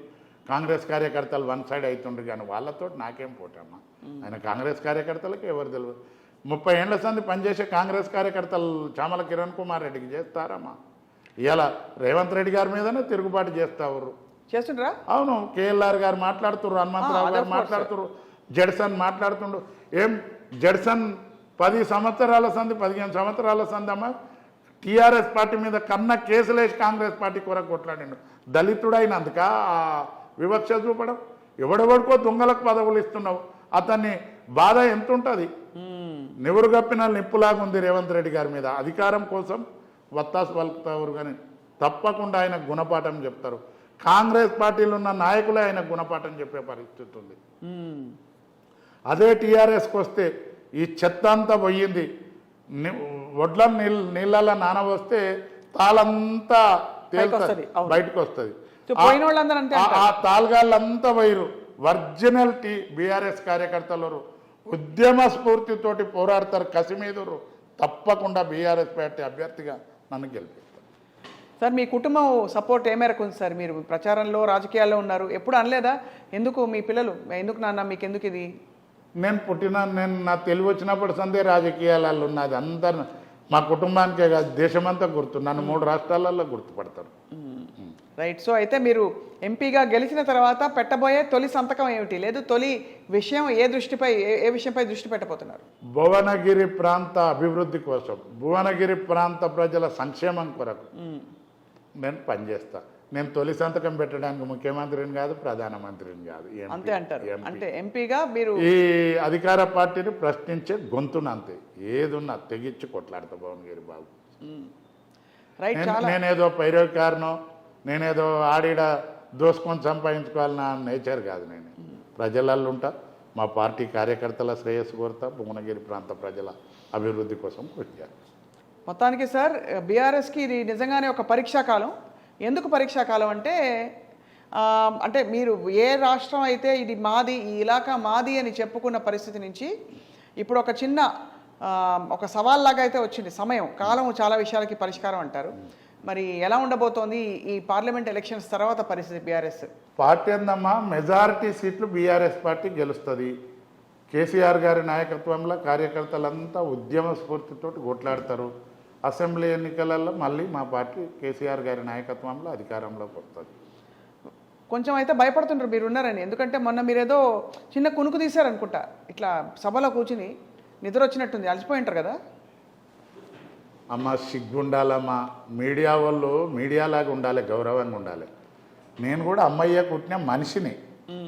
కాంగ్రెస్ కార్యకర్తలు వన్ సైడ్ అవుతుండ్రు. కానీ వాళ్ళతో నాకేం పోటీ అమ్మా? ఆయన కాంగ్రెస్ కార్యకర్తలకు ఎవరు తెలియదు. 30 ఏళ్ల సంది పనిచేసే కాంగ్రెస్ కార్యకర్తలు చామల కిరణ్ కుమార్ రెడ్డికి చేస్తారమ్మా? ఇలా రేవంత్ రెడ్డి గారి మీదనే తిరుగుబాటు చేస్తారు. చేస్తుండ్రా? అవును, కేఎల్ఆర్ గారు మాట్లాడుతున్నారు, హనుమంతరావు గారు మాట్లాడుతున్నారు, జడ్సన్ మాట్లాడుతుండ్రు. ఏం జడ్సన్ 10 సంవత్సరాల సంది 15 సంవత్సరాల సంది అమ్మ టీఆర్ఎస్ పార్టీ మీద కన్న కేసులేసి కాంగ్రెస్ పార్టీ కొరకు కొట్లాడిండు. దళితుడైనందుక వివక్ష చూపడం? ఎవడెవడికో దొంగలకు పదవులు ఇస్తున్నావు. అతన్ని బాధ ఎంత ఉంటుంది? నివురు గప్పిన నిప్పులాగా ఉంది రేవంత్ రెడ్డి గారి మీద. అధికారం కోసం వత్తాసు పలుకుతారు, కానీ తప్పకుండా ఆయన గుణపాఠం చెప్తారు. కాంగ్రెస్ పార్టీలో ఉన్న నాయకులే ఆయన గుణపాఠం చెప్పే పరిస్థితి ఉంది. అదే టీఆర్ఎస్కి వస్తే ఈ చెత్త అంతా పోయింది. వడ్ల నీళ్ళ నానవస్తే తాళంతా తేలుతుంది, బయటకు వస్తుంది. ఆ తాళగాళ్ళంతా వైరు ఒరిజినల్ బీఆర్ఎస్ కార్యకర్తలు ఉద్యమ స్ఫూర్తితోటి పోరాడతారు, కసిమీదురు. తప్పకుండా బీఆర్ఎస్ పార్టీ అభ్యర్థిగా నన్ను గెలిపిస్తారు. సార్, మీ కుటుంబం సపోర్ట్ ఏ మేరకు ఉంది సార్? మీరు ప్రచారంలో, రాజకీయాల్లో ఉన్నారు, ఎప్పుడు అనలేదా ఎందుకు మీ పిల్లలు, ఎందుకు నాన్న మీకు ఎందుకు ఇది? నేను నా తెలివి వచ్చినప్పుడు సందే రాజకీయాలలో ఉన్నది. అందరు మా కుటుంబానికే కాదు, దేశమంతా గుర్తు, నన్ను 3 రాష్ట్రాలలో గుర్తుపడతారు. రైట్. సో అయితే మీరు ఎంపీగా గెలిచిన తర్వాత పెట్టబోయే తొలి సంతకం ఏమిటి? లేదు తొలి విషయం ఏ విషయంపై దృష్టి పెట్టబోతున్నారు? భువనగిరి ప్రాంత అభివృద్ధి కోసం, భువనగిరి ప్రాంత ప్రజల సంక్షేమం కొరకు నేను పనిచేస్తా. నేను తొలి సంతకం పెట్టడానికి ముఖ్యమంత్రిని కాదు, ప్రధానమంత్రిని కాదు, MP. అంతే అంటారు. MP. అంటే ఎంపీగా మీరు ఈ అధికార పార్టీని ప్రశ్నించే గొంతున అంతే, ఏదున్నా తెగించి కొట్లాడతా భువనగిరి బాబు. రైట్. చాలా నేనేదో పైరోకారనో, నేనేదో ఆడిడ దోసుకొని సంపాదించుకోవాలన్న నేచర్ కాదు. నేను ప్రజలలో ఉంటా, మా పార్టీ కార్యకర్తల శ్రేయస్సు కోరుతా, భువనగిరి ప్రాంత ప్రజల అభివృద్ధి కోసం కృషి చేయాలి. మొత్తానికి సార్ బీఆర్ఎస్కి ఇది నిజంగానే ఒక పరీక్షా కాలం. ఎందుకు పరీక్షా కాలం అంటే అంటే మీరు ఏ రాష్ట్రం అయితే ఇది మాది, ఈ ఇలాకా మాది అని చెప్పుకున్న పరిస్థితి నుంచి ఇప్పుడు ఒక చిన్న ఒక సవాల్లాగా అయితే వచ్చింది. సమయం, కాలం చాలా విషయాలకి పరిష్కారం అంటారు. మరి ఎలా ఉండబోతోంది ఈ పార్లమెంట్ ఎలక్షన్స్ తర్వాత పరిస్థితి బీఆర్ఎస్? పార్టీ ఏందమ్మా, మెజారిటీ సీట్లు బీఆర్ఎస్ పార్టీ గెలుస్తుంది. కేసీఆర్ గారి నాయకత్వంలో కార్యకర్తలంతా ఉద్యమ స్ఫూర్తితో కొట్లాడతారు. అసెంబ్లీ ఎన్నికలలో మళ్ళీ మా పార్టీ కేసీఆర్ గారి నాయకత్వంలో అధికారంలోకి వస్తుంది. కొంచెం అయితే భయపడుతుంటారు మీరు ఉన్నారని, ఎందుకంటే మొన్న మీరేదో చిన్న కునుకు తీశారనుకుంటా, ఇట్లా సభలో కూర్చుని నిద్ర వచ్చినట్టుంది, అలసిపోయి ఉంటారు కదా. అమ్మ సిగ్గుండాలమ్మా, మీడియా వాళ్ళు మీడియాలాగా ఉండాలి, గౌరవంగా ఉండాలి. నేను కూడా అమ్మయ్య కుట్టిన మనిషిని,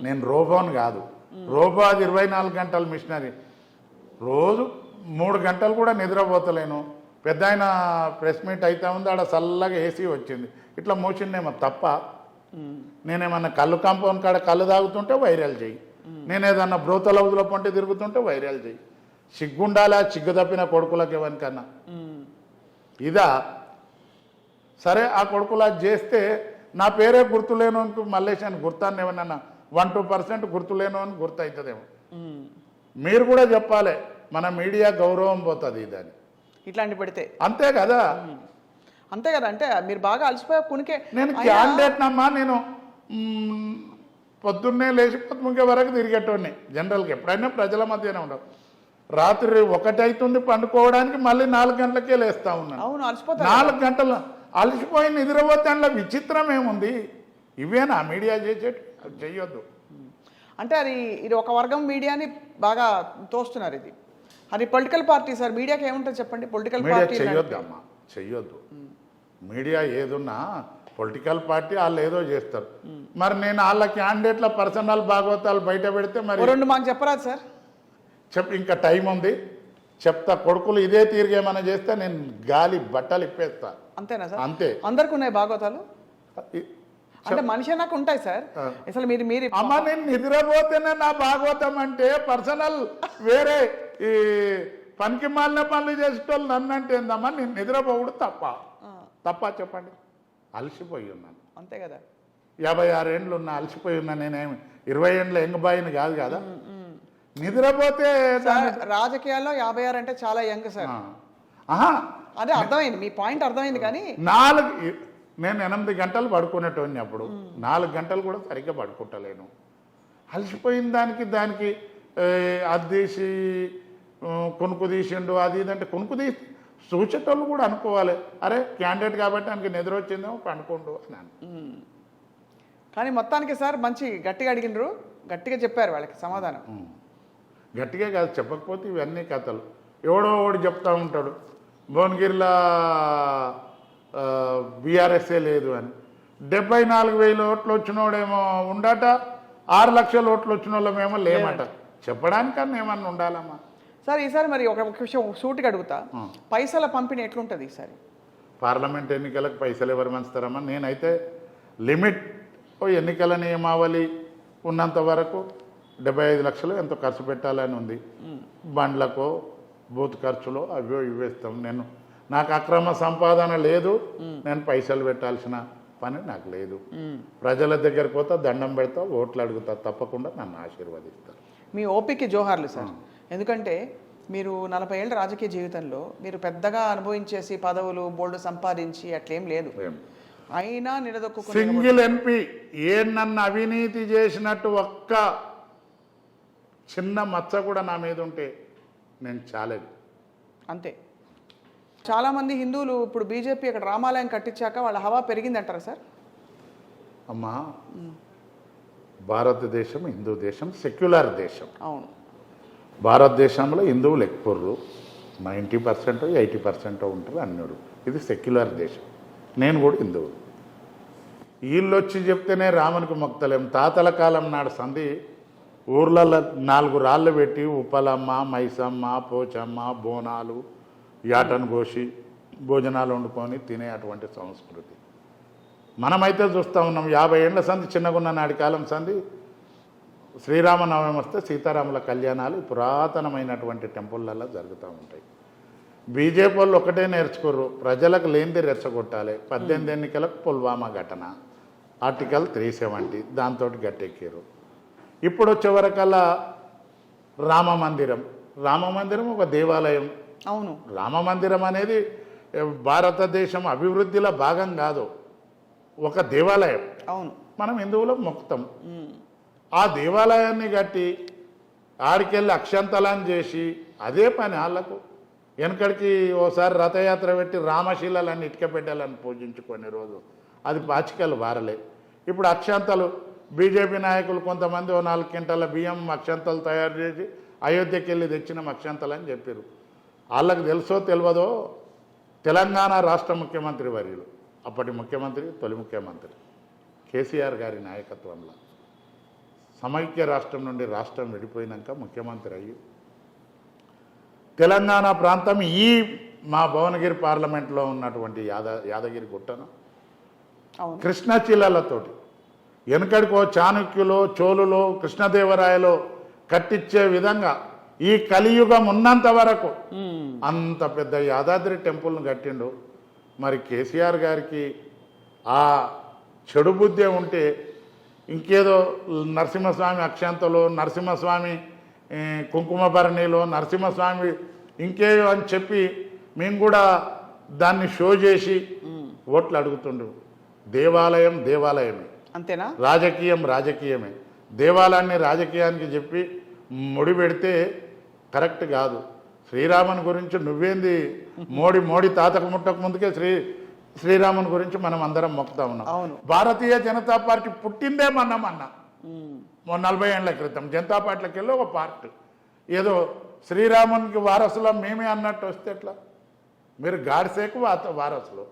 నేను రోబోని కాదు. రోబో అది 24 గంటల మిషనరీ, రోజు 3 గంటలు కూడా నిద్రపోతలేను. పెద్ద ఆయన ప్రెస్ మీట్ అయితే ఉంది, ఆడ చల్లగా ఏసీ వచ్చింది, ఇట్లా మోసిందేమో తప్ప. నేనేమన్నా కళ్ళు కాంపౌండ్ కాడ కళ్ళు తాగుతుంటే వైరల్ చేయి, నేనేదన్నా బ్రోతల హౌజ్లో పొంటే తిరుగుతుంటే వైరల్ చేయి. సిగ్గుండాలా చిగ్గు తప్పిన కొడుకులకు ఎవరికన్నా ఇదా? సరే, ఆ కొడుకులా చేస్తే నా పేరే గుర్తులేను అనుకో, మల్లేష్ అని గుర్తాన్ని ఏమన్నా 1-2% గుర్తులేను అని గుర్తు అవుతుందేమో. మీరు కూడా చెప్పాలి, మన మీడియా గౌరవం పోతుంది దాన్ని ఇట్లాంటి పెడితే. అంతే కదా, అంతే కదా. అంటే మీరు బాగా అలసిపోయా కునికే. నేను క్యాండిడేట్ నమ్మా, నేను పొద్దున్నే లేచి పొద్దుముంగే వరకు తిరిగేటోడిని. జనరల్గా ఎప్పుడైనా ప్రజల మధ్యనే ఉండవు. రాత్రి 1 అవుతుంది పండుకోవడానికి, మళ్ళీ 4 గంటలకే లేస్తా ఉన్నాను. అవును, అలసిపోతా. 4 గంటలు అలసిపోయి నిద్రపోతే అందులో విచిత్రం ఏముంది? ఇవేనా మీడియా చేసేటి? చెయ్యొద్దు. అంటే ఇది ఒక వర్గం మీడియాని బాగా తోస్తున్నారు. అది పొలిటికల్ పార్టీ సార్, మీడియాకి ఏముంటుంది చెప్పండి? పొలిటికల్ మీడియా పార్టీ చెయ్యొద్దు అమ్మా, చెయ్యొద్దు. మీడియా ఏదున్నా పొలిటికల్ పార్టీ వాళ్ళు ఏదో చేస్తారు. మరి నేను వాళ్ళ క్యాండిడేట్ల పర్సనల్ భాగవతాలు బయట పెడితే మరి 2 మాకు చెప్పరాదు సార్? ఇంకా టైం ఉంది, చెప్తా. కొడుకులు ఇదే తీరుగేమన్నా చేస్తే నేను గాలి బట్టలు ఇప్పేస్తా. అంతేనా సార్? అంతే. అందరికి ఉన్నాయి భాగవతాలు? అంటే మనిషి నాకు ఉంటాయి సార్. అసలు మీరు అమ్మ, నేను నిద్రపోతేనే నా భాగవతం అంటే పర్సనల్ వేరే ఈ పనికి మాలిన పనులు చేసేటోళ్ళు నన్ను అంటే ఏందమ్మా? నేను నిద్రపోవుడు తప్ప చెప్పండి. అలసిపోయి ఉన్నాను, అంతే కదా. 56 ఏండ్లు ఉన్నా, అలసిపోయి ఉన్నా. నేనేమి 20 ఏండ్ల ఎంగబాయిని కాదు కదా. నిద్రపోతే రాజకీయాల్లో 56 అంటే చాలా యంగ్ సార్. అదే అర్థమైంది, మీ పాయింట్ అర్థమైంది. కానీ నేను 8 గంటలు పడుకునేటోని, అప్పుడు 4 గంటలు కూడా సరిగ్గా పడుకుంటలేను. అలసిపోయిన దానికి అద్దీసి కొనుక్కు తీసిండు, అది ఇదంటే కొనుక్కు తీసి చూసేటోళ్ళు కూడా అనుకోవాలి, అరే క్యాండిడేట్ కాబట్టి ఆయనకి నిద్ర వచ్చిందేమో పండుకోండు అని. కానీ మొత్తానికి సార్ మంచి గట్టిగా అడిగినరు, గట్టిగా చెప్పారు వాళ్ళకి సమాధానం. గట్టిగా కాదు, చెప్పకపోతే ఇవన్నీ కథలు. ఎవడో ఒకటి చెప్తా ఉంటాడు, భువనగిరిలో బీఆర్ఎస్ఏ లేదు అని. 74,000 ఓట్లు వచ్చినోడేమో ఉండట, 6 లక్షల ఓట్లు వచ్చిన వాళ్ళమేమో లేమట. చెప్పడానికన్నా ఏమన్నా ఉండాలమ్మా. సార్ ఈసారి మరి ఒక విషయం సూటిగా అడుగుతా, పైసల పంపిణీ ఎట్లుంటుంది ఈసారి? పార్లమెంట్ ఎన్నికలకు పైసలు ఎవరు మంచుతారమ్మా? నేనైతే లిమిట్ ఎన్నికల నియమావళి ఉన్నంత వరకు 75 లక్షలు ఎంతో ఖర్చు పెట్టాలని ఉంది. బండ్లకో బూత్ ఖర్చులో అవో ఇవేస్తాం. నాకు అక్రమ సంపాదన లేదు, నేను పైసలు పెట్టాల్సిన పని నాకు లేదు. ప్రజల దగ్గరకు పోతా, దండం పెడతా, ఓట్లు అడుగుతా, తప్పకుండా నన్ను ఆశీర్వదిస్తారు. మీ ఓపిక జోహార్లు సార్. ఎందుకంటే మీరు 40 ఏళ్ళ రాజకీయ జీవితంలో మీరు పెద్దగా అనుభవించేసి పదవులు బోల్డ్ సంపాదించి అట్లేం లేదు, అయినా నిలదొక్కు సింగిల్ ఎంపీ నన్ను అవినీతి చేసినట్టు ఒక్క చిన్న మచ్చ కూడా నా మీద ఉంటే నేను చాలేదు. అంతే. చాలామంది హిందువులు ఇప్పుడు బీజేపీ అక్కడ రామాలయం కట్టించాక వాళ్ళ హవా పెరిగింది అంటారా సార్? అమ్మా, భారతదేశం హిందూ దేశం, సెక్యులర్ దేశం. అవును. భారతదేశంలో హిందువులు ఎక్కువ 90% 80% ఉంటారు అన్యుడు. ఇది సెక్యులర్ దేశం. నేను కూడా హిందువు. వీళ్ళు వచ్చి చెప్తేనే రామునికి మొక్తలేం. తాతల కాలం నాడు సంధి ఊర్లలో 4 రాళ్ళు పెట్టి ఉప్పలమ్మ, మైసమ్మ, పోచమ్మ, బోనాలు, యాటను కోసి భోజనాలు వండుకొని తినే అటువంటి సంస్కృతి. మనమైతే చూస్తూ ఉన్నాం 50 ఏళ్ల సంధి చిన్నగున్న నాటి కాలం సంధి శ్రీరామనవమి వస్తే సీతారాముల కళ్యాణాలు పురాతనమైనటువంటి టెంపుల్లలో జరుగుతూ ఉంటాయి. బీజేపీ వాళ్ళు ఒకటే నేర్చుకోరు, ప్రజలకు లేనిది రెచ్చగొట్టాలి. 18 ఎన్నికలకు పుల్వామా ఘటన, ఆర్టికల్ 370 దాంతో గట్టెక్కారు. ఇప్పుడు వచ్చేవరకల్లా రామ మందిరం ఒక దేవాలయం. అవును, రామ మందిరం అనేది భారతదేశం అభివృద్ధిలో భాగం కాదు, ఒక దేవాలయం. అవును, మనం హిందువులు మొక్కుతాం. ఆ దేవాలయాన్ని కట్టి ఆడికెళ్ళి అక్షంతలాన్ని చేసి అదే పని వాళ్ళకు. వెనకడికి ఓసారి రథయాత్ర పెట్టి రామశీలన్నీ ఇటుక పెట్టాలని పూజించుకునే రోజు అది పాచికలు వారలే. ఇప్పుడు అక్షంతలు బీజేపీ నాయకులు కొంతమంది 4 క్వింటాల బియ్యం అక్షంతలు తయారు చేసి అయోధ్యకి వెళ్ళి తెచ్చిన అక్షంతలు అని చెప్పారు. వాళ్ళకి తెలుసో తెలియదో తెలంగాణ రాష్ట్ర ముఖ్యమంత్రి వర్యులు, అప్పటి ముఖ్యమంత్రి, తొలి ముఖ్యమంత్రి కేసీఆర్ గారి నాయకత్వంలో సమైక్య రాష్ట్రం నుండి రాష్ట్రం విడిపోయినాక ముఖ్యమంత్రి అయ్యి తెలంగాణ ప్రాంతం ఈ మా భువనగిరి పార్లమెంట్లో ఉన్నటువంటి యాదగిరి గుట్టను కృష్ణా జిల్లాలతోటి వెనకడికో చాణక్యులో, చోళులో, కృష్ణదేవరాయలో కట్టించే విధంగా ఈ కలియుగం ఉన్నంత వరకు అంత పెద్ద యాదాద్రి టెంపుల్ను కట్టిండు. మరి కేసీఆర్ గారికి ఆ చెడు బుద్ధి ఉంటే ఇంకేదో నరసింహస్వామి అక్షంతలో, నరసింహస్వామి కుంకుమ భరణిలో, నరసింహస్వామి ఇంకేదో అని చెప్పి మేము కూడా దాన్ని షో చేసి ఓట్లు అడుగుతుండ్రు. దేవాలయం దేవాలయమే, అంతేనా? రాజకీయం రాజకీయమే. దేవాలయాన్ని రాజకీయానికి చెప్పి ముడి పెడితే కరెక్ట్ కాదు. శ్రీరాముని గురించి నువ్వేంది మోడీ తాతకు ముట్టక ముందుకే శ్రీరాముని గురించి మనం అందరం మొక్కుతా ఉన్నాం. భారతీయ జనతా పార్టీ పుట్టిందే మొన్న 40 ఏళ్ల క్రితం. జనతా పార్టీలకు వెళ్ళి ఒక పార్టీ ఏదో శ్రీరామునికి వారసులం మేమే అన్నట్టు వస్తే ఎట్లా? మీరు గాడిసేకు వారసులు,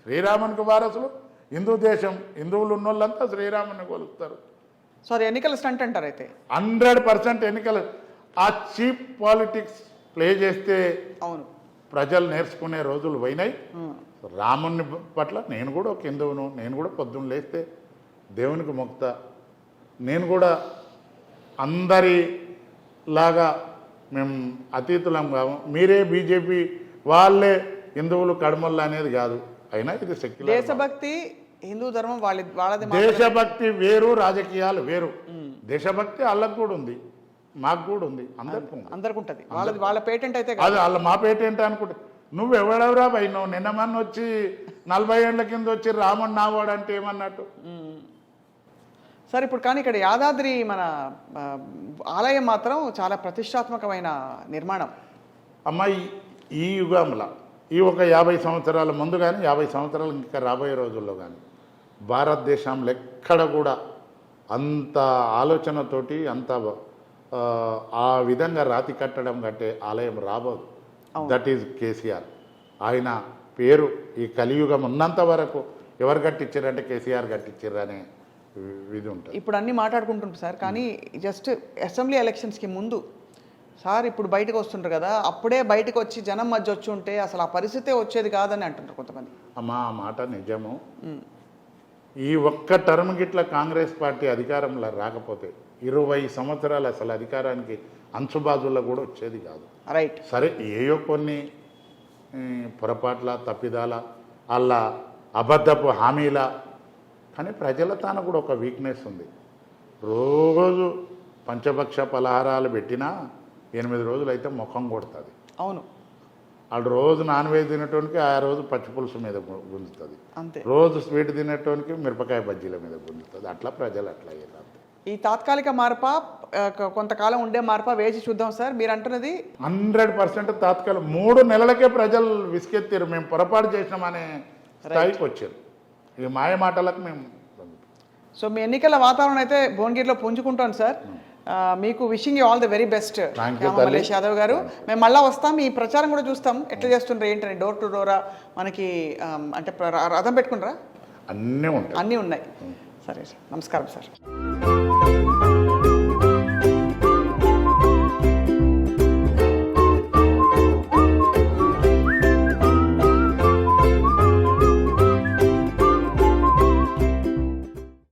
శ్రీరామునికి వారసులు. హిందూ దేశం, హిందువులు ఉన్నోళ్ళంతా శ్రీరాముని కొలుస్తారు. సో ఎన్నికల స్టంట్ అంటారు అయితే? 100% ఎన్నికలు. ఆ చీప్ పాలిటిక్స్ ప్లే చేస్తే అవును ప్రజలు నేర్చుకునే రోజులు పోయినాయి. రాముని పట్ల నేను కూడా ఒక హిందువును, నేను కూడా పొద్దున్న లేస్తే దేవునికి మొక్కుతా. నేను కూడా అందరిలాగా మేము అతీతులం కాము. మీరే బీజేపీ వాళ్ళే హిందువులు కడమల్ల అనేది కాదు. అయినా ఇది సెక్యులర్. దేశభక్తి, హిందూ ధర్మం వాళ్ళది. దేశభక్తి వేరు, రాజకీయాలు వేరు. దేశభక్తి వాళ్ళకు కూడా ఉంది, మాకు కూడా ఉంది, అందరికి ఉంటుంది. వాళ్ళ పేటెంట్ అయితే అది వాళ్ళ మా పేటెంట్ అనుకుంటే నువ్వు ఎవడెవరా భయ్? నువ్వు నిన్నమన్న వచ్చి 40 ఏళ్ల కింద వచ్చి రాముడు నావాడు అంటే ఏమన్నట్టు? సరే, ఇప్పుడు కానీ ఇక్కడ యాదాద్రి మన ఆలయం మాత్రం చాలా ప్రతిష్టాత్మకమైన నిర్మాణం. అమ్మాయి ఈ యుగంలో ఈ ఒక 50 సంవత్సరాల ముందు కానీ 50 సంవత్సరాలు ఇంకా రాబోయే రోజుల్లో కానీ భారతదేశంలో ఎక్కడ కూడా అంత ఆలోచనతోటి అంత ఆ విధంగా రాతి కట్టడం కంటే ఆలయం రాబోదు. That is KCR. ఆయన పేరు ఈ కలియుగం ఉన్నంత వరకు ఎవరు కట్టించారంటే కేసీఆర్ కట్టించారు అనే ఇది ఉంటుంది. ఇప్పుడు అన్నీ మాట్లాడుకుంటుంటారు సార్, కానీ జస్ట్ అసెంబ్లీ ఎలక్షన్స్కి ముందు సార్ ఇప్పుడు బయటకు వస్తుంటారు కదా, అప్పుడే బయటకు వచ్చి జనం మధ్య వచ్చి ఉంటే అసలు ఆ పరిస్థితే వచ్చేది కాదని అంటుంటారు కొంతమంది. అమ్మా ఆ మాట నిజము. ఈ ఒక్క టర్మ్ గిట్ల కాంగ్రెస్ పార్టీ అధికారంలో రాకపోతే 20 సంవత్సరాలు అసలు అధికారానికి అంచుబాజుల్లో కూడా వచ్చేది కాదు. రైట్. సరే, ఏయో కొన్ని పొరపాట్ల, తప్పిదాల, అలా అబద్ధపు హామీల, కానీ ప్రజల తాను కూడా ఒక వీక్నెస్ ఉంది. రోజు పంచభక్ష పలహారాలు పెట్టినా 8 రోజులు అయితే ముఖం కొడుతుంది. అవును. వాళ్ళు రోజు నాన్ వెజ్ తినేటోనికి ఆ రోజు పచ్చి పులుసు మీద గుంజుతుంది, రోజు స్వీట్ తినేటోనికి మిరపకాయ బజ్జీల మీద గుంజుతుంది. అట్లా ప్రజలు అట్లా అయ్యారు. ఈ తాత్కాలిక మార్పా కొంతకాలం ఉండే మార్పా వేసి చూద్దాం సార్. మీరు అంటున్నది 100% తాత్కాలిక. 3 నెలలకే ప్రజలు విసికెత్తారు, మేము పొరపాటు చేసినామనే స్థాయికి వచ్చారు. ఇక మాయ మాటలకు మేము. సో మీ ఎన్నికల వాతావరణం అయితే భువనగిరిలో పుంజుకుంటాను సార్. మీకు wishing you all the very best Mallesh Yadav గారు. మేము మళ్ళీ వస్తాం, ఈ ప్రచారం కూడా చూస్తాం ఎట్లా చేస్తుండ్రు ఏంటని. డోర్ టు డోరా మనకి అంటే రథం పెట్టుకుంటారా? అన్నీ ఉంటాయి. అన్నీ ఉన్నాయి. సరే సార్, నమస్కారం సార్.